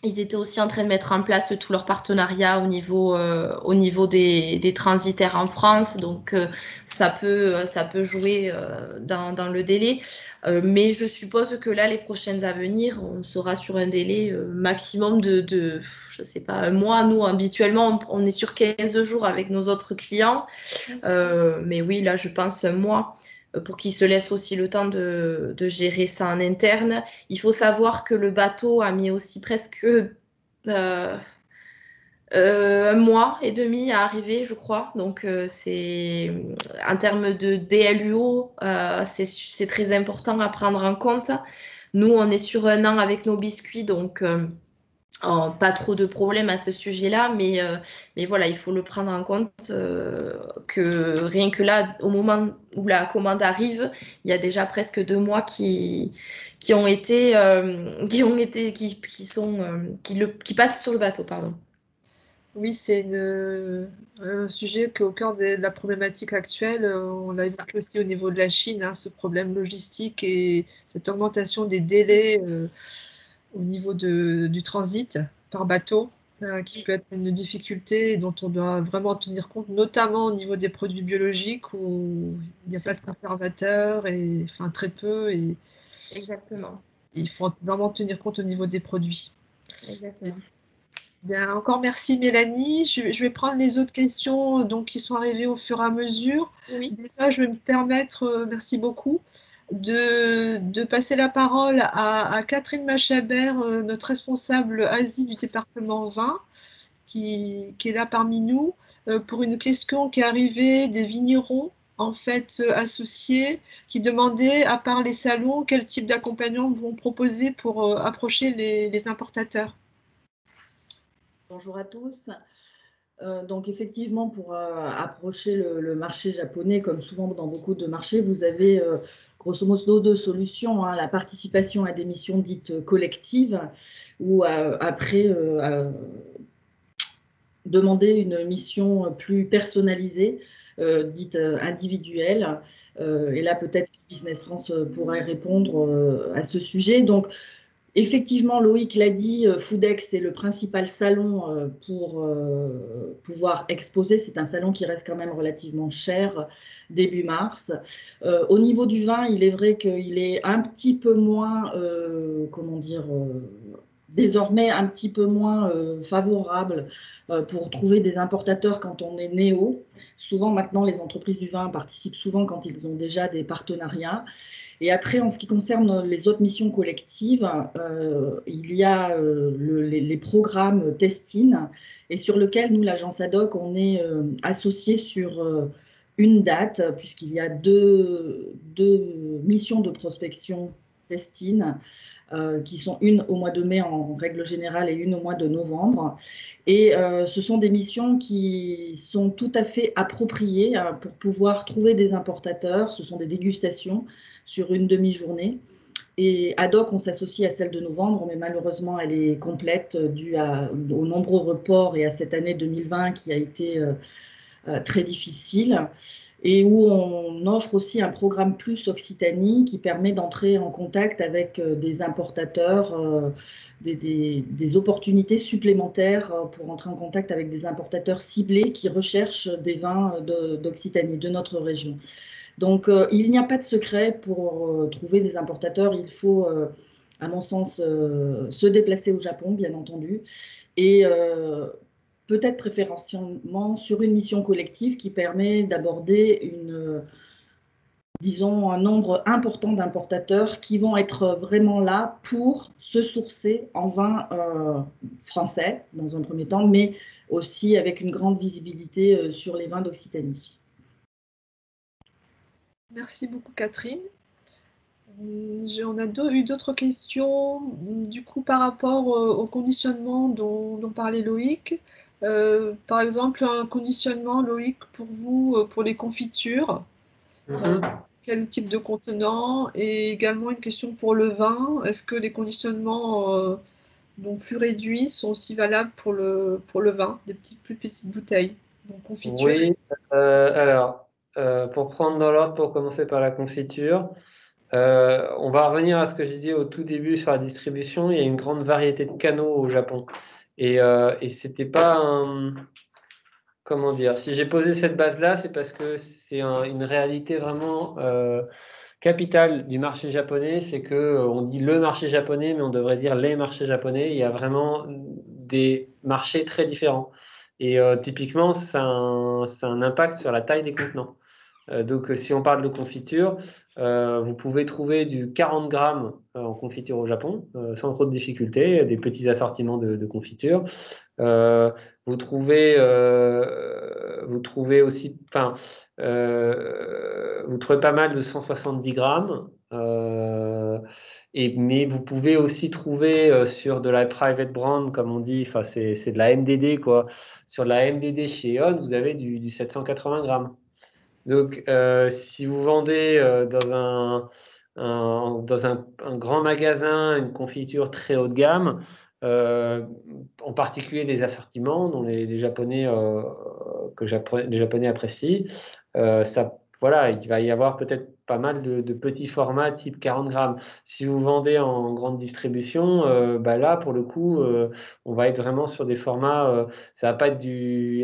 Ils étaient aussi en train de mettre en place tout leur partenariat au niveau des transitaires en France. Donc, ça peut jouer dans le délai. Mais je suppose que là, les prochaines à venir, on sera sur un délai maximum je sais pas, un mois. Nous, habituellement, on est sur 15 jours avec nos autres clients. Mais oui, là, je pense un mois pour qu'ils se laissent aussi le temps de gérer ça en interne. Il faut savoir que le bateau a mis aussi presque euh, 1 mois et demi à arriver, je crois. Donc, en termes de DLUO, c'est très important à prendre en compte. Nous, on est sur 1 an avec nos biscuits, donc pas trop de problèmes à ce sujet-là, mais voilà, il faut le prendre en compte que rien que là, au moment où la commande arrive, il y a déjà presque 2 mois qui ont été, qui passent sur le bateau, pardon. Oui, c'est un sujet qui est au cœur de la problématique actuelle. On a évoqué aussi au niveau de la Chine, hein, ce problème logistique et cette augmentation des délais au niveau du transit par bateau. qui peut être une difficulté et dont on doit vraiment tenir compte, notamment au niveau des produits biologiques où il n'y a pas de conservateurs, et enfin très peu, et Exactement. il faut vraiment tenir compte au niveau des produits. Exactement. Bien, encore merci Mélanie. Je vais prendre les autres questions donc, qui sont arrivées au fur et à mesure. Oui. Déjà, je vais me permettre, merci beaucoup, de passer la parole à Catherine Machabert, notre responsable Asie du département 20, qui est là parmi nous, pour une question qui est arrivée des vignerons en fait associés, qui demandaient, à part les salons, quel type d'accompagnement vont proposer pour approcher les importateurs. Bonjour à tous. Donc effectivement, pour approcher le marché japonais, comme souvent dans beaucoup de marchés, vous avez grosso modo deux solutions, hein, la participation à des missions dites collectives, ou après demander une mission plus personnalisée, dite individuelle. Et là, peut-être que Business France pourrait répondre à ce sujet. Donc, effectivement, Loïc l'a dit, Foodex est le principal salon pour pouvoir exposer. C'est un salon qui reste quand même relativement cher début mars. Au niveau du vin, il est vrai qu'il est un petit peu moins, comment dire, désormais un petit peu moins favorable pour trouver des importateurs quand on est néo. Souvent maintenant, les entreprises du vin participent souvent quand ils ont déjà des partenariats. Et après, en ce qui concerne les autres missions collectives, il y a les programmes Testin, et sur lequel nous, l'agence ADOC, on est associé sur une date, puisqu'il y a deux missions de prospection Testin, qui sont une au mois de mai en règle générale et une au mois de novembre. Et ce sont des missions qui sont tout à fait appropriées pour pouvoir trouver des importateurs. Ce sont des dégustations sur une demi-journée. Et ad hoc, on s'associe à celle de novembre, mais malheureusement, elle est complète due aux nombreux reports et à cette année 2020 qui a été très difficile, et où on offre aussi un programme Plus Occitanie qui permet d'entrer en contact avec des importateurs, des opportunités supplémentaires pour entrer en contact avec des importateurs ciblés qui recherchent des vins d'Occitanie, de notre région. Donc, il n'y a pas de secret pour trouver des importateurs. Il faut, à mon sens, se déplacer au Japon, bien entendu, et peut-être préférentiellement sur une mission collective qui permet d'aborder disons, un nombre important d'importateurs qui vont être vraiment là pour se sourcer en vin français, dans un premier temps, mais aussi avec une grande visibilité sur les vins d'Occitanie. Merci beaucoup Catherine. On a eu d'autres questions, du coup par rapport au conditionnement dont parlait Loïc. Par exemple, un conditionnement, Loïc, pour vous, pour les confitures. Quel type de contenant? Et également une question pour le vin. Est-ce que les conditionnements donc plus réduits sont aussi valables pour le vin, des plus petites bouteilles? Donc confiture. Oui, alors, pour prendre dans l'ordre, pour commencer par la confiture, on va revenir à ce que je disais au tout début sur la distribution. Il y a une grande variété de canaux au Japon. Et c'était pas un. Comment dire? Si j'ai posé cette base-là, c'est parce que c'est une réalité vraiment capitale du marché japonais. C'est que on dit le marché japonais, mais on devrait dire les marchés japonais. Il y a vraiment des marchés très différents. Et typiquement, ça a un impact sur la taille des contenants. Donc, si on parle de confiture, vous pouvez trouver du 40 grammes en confiture au Japon, sans trop de difficultés, des petits assortiments de confiture. Vous trouvez aussi, enfin, vous trouvez pas mal de 170 grammes. Mais vous pouvez aussi trouver sur de la private brand, comme on dit, enfin c'est de la MDD quoi. Sur de la MDD chez On, vous avez du 780 grammes. Donc si vous vendez dans un grand magasin une confiture très haut de gamme, en particulier des assortiments dont les Japonais les Japonais apprécient, voilà, il va y avoir peut-être pas mal de petits formats type 40 grammes. Si vous vendez en grande distribution, bah là, pour le coup, on va être vraiment sur des formats, ça va pas être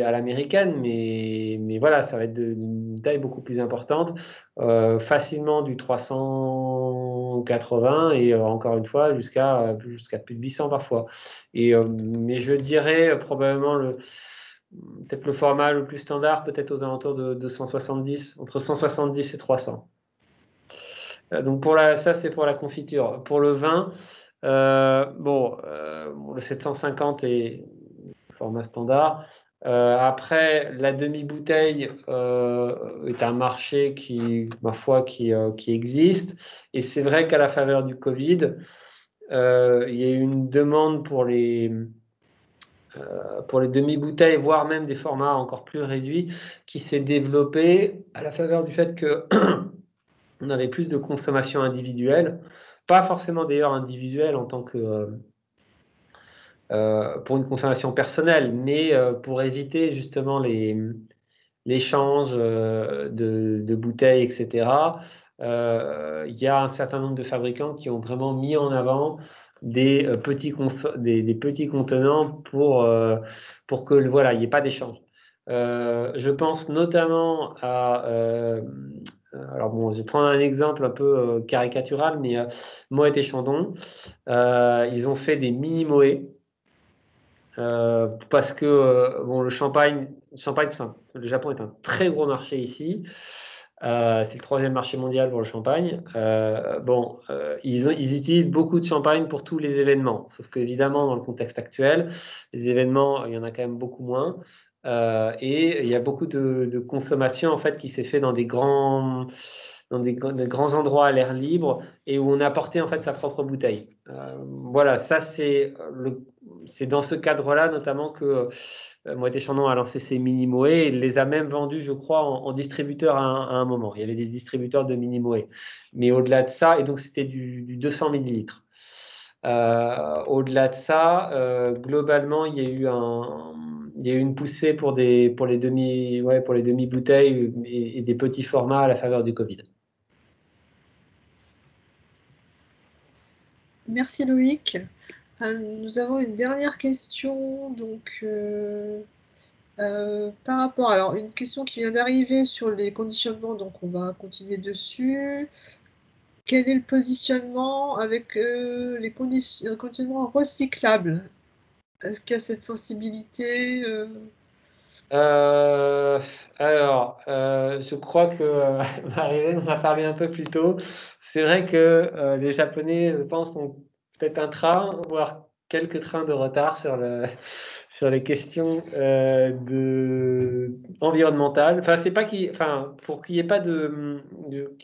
à l'américaine, mais voilà, ça va être d'une taille beaucoup plus importante, facilement du 380 et encore une fois, jusqu'à plus de 800 parfois. Mais je dirais probablement peut-être le format le plus standard, peut-être aux alentours de 170, entre 170 et 300. Donc ça, c'est pour la confiture. Pour le vin, le 750 est format standard. Après, la demi-bouteille est un marché ma foi, qui existe. Et c'est vrai qu'à la faveur du Covid, il y a eu une demande pour les demi-bouteilles, voire même des formats encore plus réduits, qui s'est développé à la faveur du fait que on avait plus de consommation individuelle, pas forcément d'ailleurs individuelle en tant que pour une consommation personnelle, mais pour éviter justement l'échange de bouteilles, etc. Il y a un certain nombre de fabricants qui ont vraiment mis en avant des petits contenants pour que voilà, il n'y ait pas d'échange. Je pense notamment à alors bon, je vais prendre un exemple un peu caricatural, mais Moët et Chandon, ils ont fait des mini Moët parce que bon, le Japon est un très gros marché ici. C'est le 3e marché mondial pour le champagne. Ils utilisent beaucoup de champagne pour tous les événements. Sauf qu'évidemment, dans le contexte actuel, les événements, il y en a quand même beaucoup moins. Et il y a beaucoup de consommation en fait qui s'est fait dans des grands endroits à l'air libre et où on a apporté en fait sa propre bouteille. Voilà, ça c'est dans ce cadre-là notamment que Moët & Chandon a lancé ses mini Moët et il les a même vendus, je crois, en distributeur à un moment. Il y avait des distributeurs de mini Moët. Mais au-delà de ça, et donc c'était du 200 millilitres. Au-delà de ça, globalement, il y a eu une poussée pour les demi-bouteilles et des petits formats à la faveur du Covid. Merci Loïc. Nous avons une dernière question, donc par rapport, alors une question qui vient d'arriver sur les conditionnements, donc on va continuer dessus. Quel est le positionnement avec les conditionnements recyclables? Est-ce qu'il y a cette sensibilité Je crois que Marie-Hélène en a parlé un peu plus tôt. C'est vrai que les Japonais, je pense, ont peut-être un train, voire quelques trains de retard sur les questions environnementales. Enfin, c'est pas pour qu'il n'y ait pas qu'il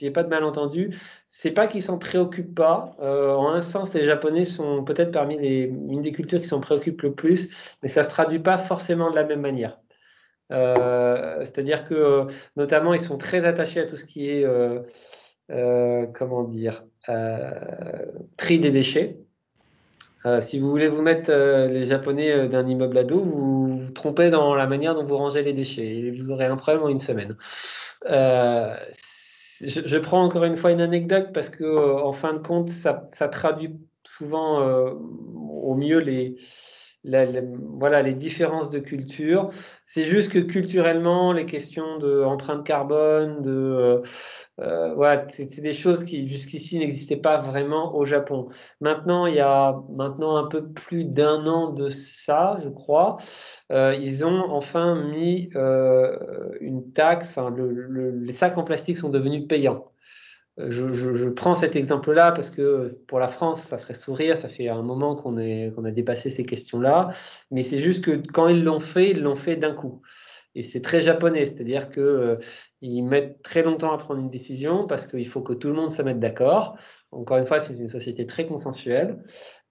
y ait pas de malentendu, c'est pas qu'ils s'en préoccupent pas. En un sens, les Japonais sont peut-être parmi une des cultures qui s'en préoccupent le plus, mais ça se traduit pas forcément de la même manière. C'est-à-dire que notamment ils sont très attachés à tout ce qui est comment dire tri des déchets. Si vous voulez vous mettre les Japonais d'un immeuble à dos, vous vous trompez dans la manière dont vous rangez les déchets et vous aurez un problème en une semaine. Je prends encore une fois une anecdote parce que en fin de compte ça traduit souvent au mieux les différences de culture. C'est juste que culturellement, les questions d'empreinte carbone, voilà, c'est des choses qui jusqu'ici n'existaient pas vraiment au Japon. Maintenant, il y a maintenant un peu plus d'1 an de ça, je crois, ils ont enfin mis une taxe. Enfin, les sacs en plastique sont devenus payants. Je prends cet exemple-là parce que pour la France, ça ferait sourire. Ça fait un moment qu'on a dépassé ces questions-là. Mais c'est juste que quand ils l'ont fait d'un coup. Et c'est très japonais, c'est-à-dire qu'ils mettent très longtemps à prendre une décision parce qu'il faut que tout le monde se mette d'accord. Encore une fois, c'est une société très consensuelle.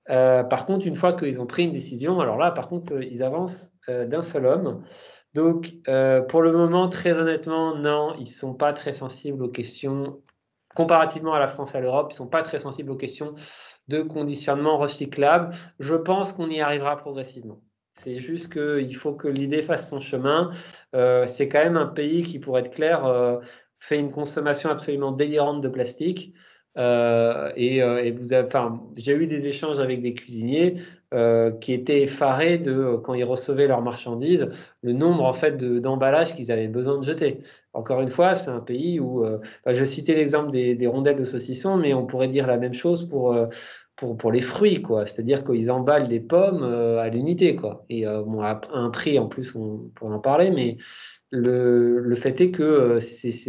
Par contre, une fois qu'ils ont pris une décision, alors là, par contre, ils avancent d'un seul homme. Donc, pour le moment, très honnêtement, non, ils ne sont pas très sensibles aux questions comparativement à la France et à l'Europe, ils ne sont pas très sensibles aux questions de conditionnement recyclable. Je pense qu'on y arrivera progressivement. C'est juste qu'il faut que l'idée fasse son chemin. C'est quand même un pays qui, pour être clair, fait une consommation absolument délirante de plastique. J'ai eu des échanges avec des cuisiniers qui étaient effarés de quand ils recevaient leurs marchandises, le nombre en fait d'emballages qu'ils avaient besoin de jeter. Encore une fois, c'est un pays où, je citais l'exemple des rondelles de saucisson, mais on pourrait dire la même chose pour les fruits, quoi. C'est-à-dire qu'ils emballent des pommes à l'unité, quoi. Et bon, à un prix en plus, on pourrait en parler, mais le fait est que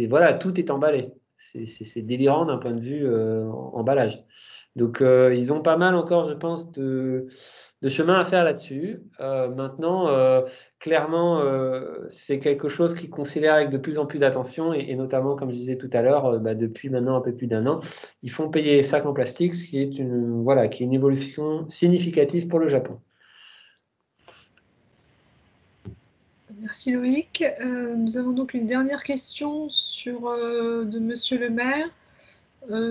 voilà, tout est emballé. C'est délirant d'un point de vue emballage. Donc, ils ont pas mal encore, je pense, de chemin à faire là-dessus. Maintenant, clairement, c'est quelque chose qu'ils considèrent avec de plus en plus d'attention et notamment, comme je disais tout à l'heure, depuis maintenant un peu plus d'1 an, ils font payer les sacs en plastique, ce qui est une évolution significative pour le Japon. Merci Loïc. Nous avons donc une dernière question de Monsieur le maire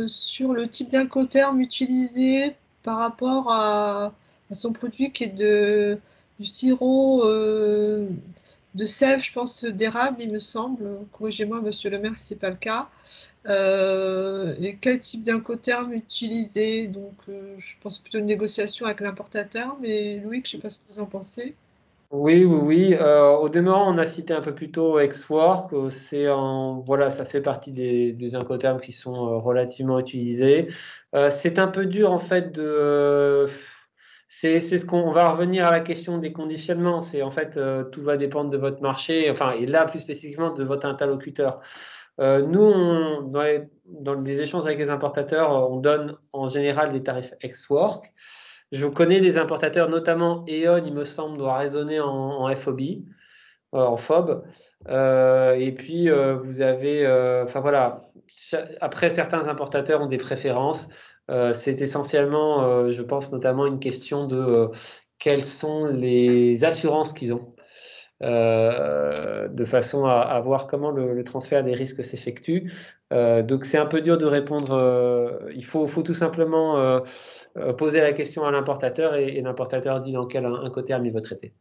sur le type d'incoterm utilisé par rapport à son produit qui est du sirop de sève, je pense, d'érable, il me semble. Corrigez-moi, Monsieur le maire, si ce n'est pas le cas. Et quel type d'incoterm utiliser? Donc, je pense plutôt une négociation avec l'importateur, mais Loïc, je ne sais pas ce que vous en pensez. Oui. Au demeurant, on a cité un peu plus tôt Xwork. Voilà, ça fait partie des incoterms qui sont relativement utilisés. C'est un peu dur en fait c'est ce qu'on va revenir à la question des conditionnements. C'est en fait tout va dépendre de votre marché, enfin et là plus spécifiquement de votre interlocuteur. Nous, dans les échanges avec les importateurs, on donne en général des tarifs Xwork. Je connais des importateurs, notamment E.ON, il me semble, doit raisonner en FOB, en FOB. Et puis, vous avez, enfin voilà, après, certains importateurs ont des préférences. C'est essentiellement, je pense, notamment une question de quelles sont les assurances qu'ils ont. De façon à voir comment le transfert des risques s'effectue. Donc c'est un peu dur de répondre. Il faut tout simplement poser la question à l'importateur et l'importateur dit dans quel incoterm il veut traiter.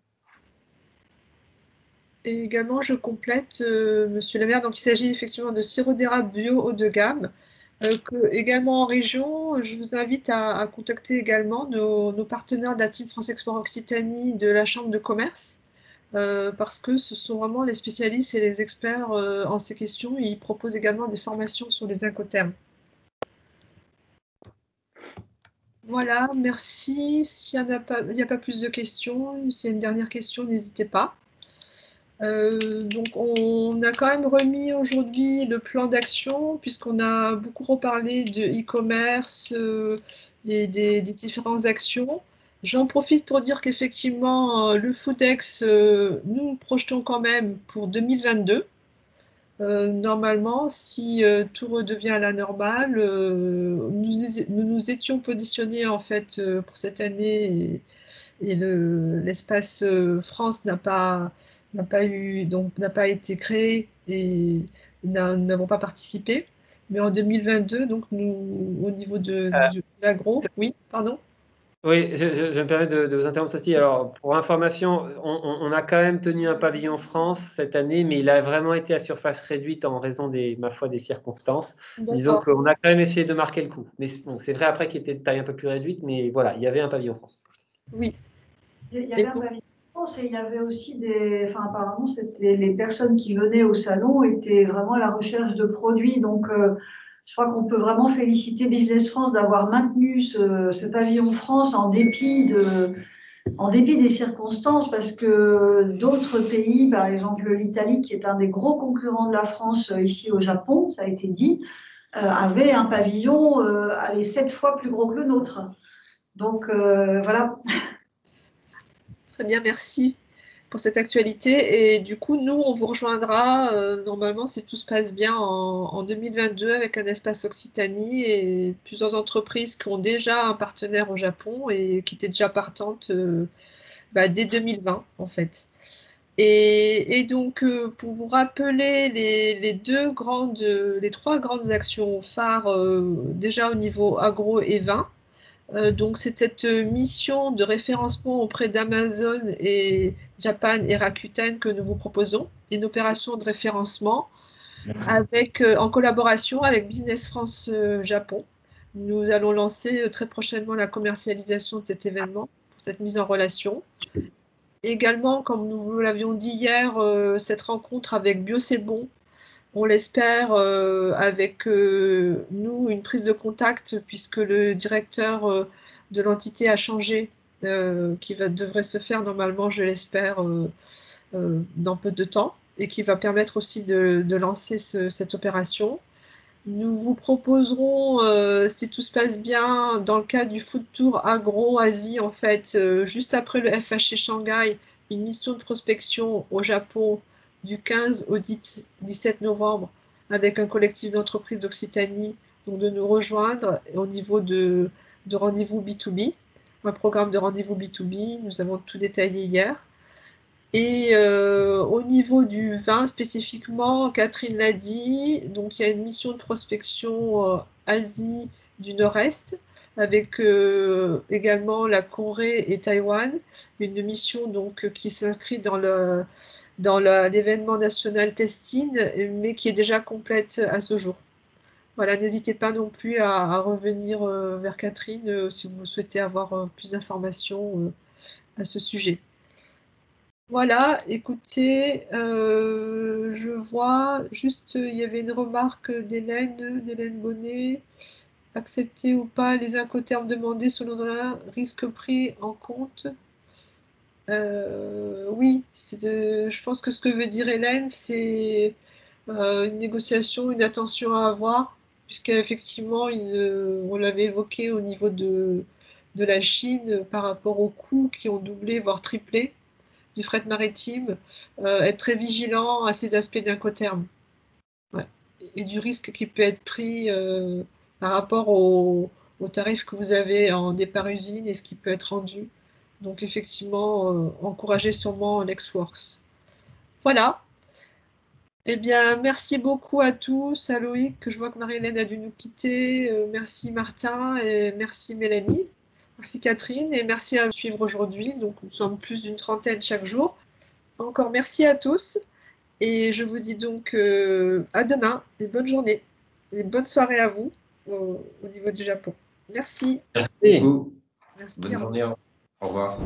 Et également, je complète, Monsieur le maire, donc il s'agit effectivement de sirop d'érable bio haut de gamme. Également en région, je vous invite à contacter également nos partenaires de la Team France Export Occitanie de la Chambre de commerce, parce que ce sont vraiment les spécialistes et les experts en ces questions. Ils proposent également des formations sur les incoterms. Voilà, merci. S'il n'y a pas plus de questions, s'il y a une dernière question, n'hésitez pas. Donc on a quand même remis aujourd'hui le plan d'action puisqu'on a beaucoup reparlé de e-commerce et des différentes actions. J'en profite pour dire qu'effectivement le Foodex, nous projetons quand même pour 2022. Normalement, si tout redevient à la normale, nous étions positionnés en fait pour cette année et l'espace France n'a pas été créé et nous n'avons pas participé. Mais en 2022, donc nous, au niveau de l'agro, oui, pardon. Oui, je me permets de vous interrompre aussi. Alors, pour information, on a quand même tenu un pavillon France cette année, mais il a vraiment été à surface réduite en raison des circonstances. Disons qu'on a quand même essayé de marquer le coup. Mais bon, c'est vrai après qu'il était de taille un peu plus réduite, mais voilà, il y avait un pavillon France. Oui. Il y avait un pavillon France et il y avait aussi apparemment, c'était les personnes qui venaient au salon étaient vraiment à la recherche de produits. Donc, je crois qu'on peut vraiment féliciter Business France d'avoir maintenu ce pavillon France en dépit des circonstances, parce que d'autres pays, par exemple l'Italie, qui est un des gros concurrents de la France ici au Japon, ça a été dit, avait un pavillon 7 fois plus gros que le nôtre. Donc voilà. Très bien, merci pour cette actualité. Et du coup, nous, on vous rejoindra normalement, si tout se passe bien, en 2022 avec un espace Occitanie et plusieurs entreprises qui ont déjà un partenaire au Japon et qui étaient déjà partantes dès 2020, en fait. Et donc, pour vous rappeler les trois grandes actions phares déjà au niveau agro et vin, donc, c'est cette mission de référencement auprès d'Amazon et Japan et Rakuten que nous vous proposons, une opération de référencement en collaboration avec Business France Japon. Nous allons lancer très prochainement la commercialisation de cet événement, pour cette mise en relation. Également, comme nous vous l'avions dit hier, cette rencontre avec Bio C'est Bon, on l'espère avec nous, une prise de contact, puisque le directeur de l'entité a changé, devrait se faire normalement, je l'espère, dans peu de temps, et qui va permettre aussi de lancer cette opération. Nous vous proposerons, si tout se passe bien, dans le cadre du Food Tour Agro-Asie, en fait, juste après le FHC Shanghai, une mission de prospection au Japon du 15 au 17 novembre avec un collectif d'entreprises d'Occitanie, donc de nous rejoindre au niveau de rendez-vous B2B, un programme de rendez-vous B2B, nous avons tout détaillé hier. Et au niveau du vin spécifiquement, Catherine l'a dit, donc il y a une mission de prospection Asie du Nord-Est, avec également la Corée et Taïwan, une mission donc qui s'inscrit dans l'événement national Testing, mais qui est déjà complète à ce jour. Voilà, n'hésitez pas non plus à revenir vers Catherine si vous souhaitez avoir plus d'informations à ce sujet. Voilà, écoutez, je vois juste, il y avait une remarque d'Hélène Bonnet. Accepter ou pas les incoterms demandés selon un risque pris en compte. Oui, je pense que ce que veut dire Hélène, c'est une négociation, une attention à avoir, puisqu'effectivement, on l'avait évoqué au niveau de la Chine par rapport aux coûts qui ont doublé, voire triplé du fret maritime, être très vigilant à ces aspects d'incoterm. Ouais. Et du risque qui peut être pris par rapport aux tarifs que vous avez en départ usine et ce qui peut être rendu. Donc effectivement, encourager sûrement l'Exworks. Voilà. Eh bien, merci beaucoup à tous. À Loïc, que je vois que Marie-Hélène a dû nous quitter. Merci Martin et merci Mélanie. Merci Catherine et merci à suivre aujourd'hui. Donc nous sommes plus d'une trentaine chaque jour. Encore merci à tous et je vous dis donc à demain et bonne journée et bonne soirée à vous au niveau du Japon. Merci. Merci beaucoup. Merci. Bonne journée. Au revoir.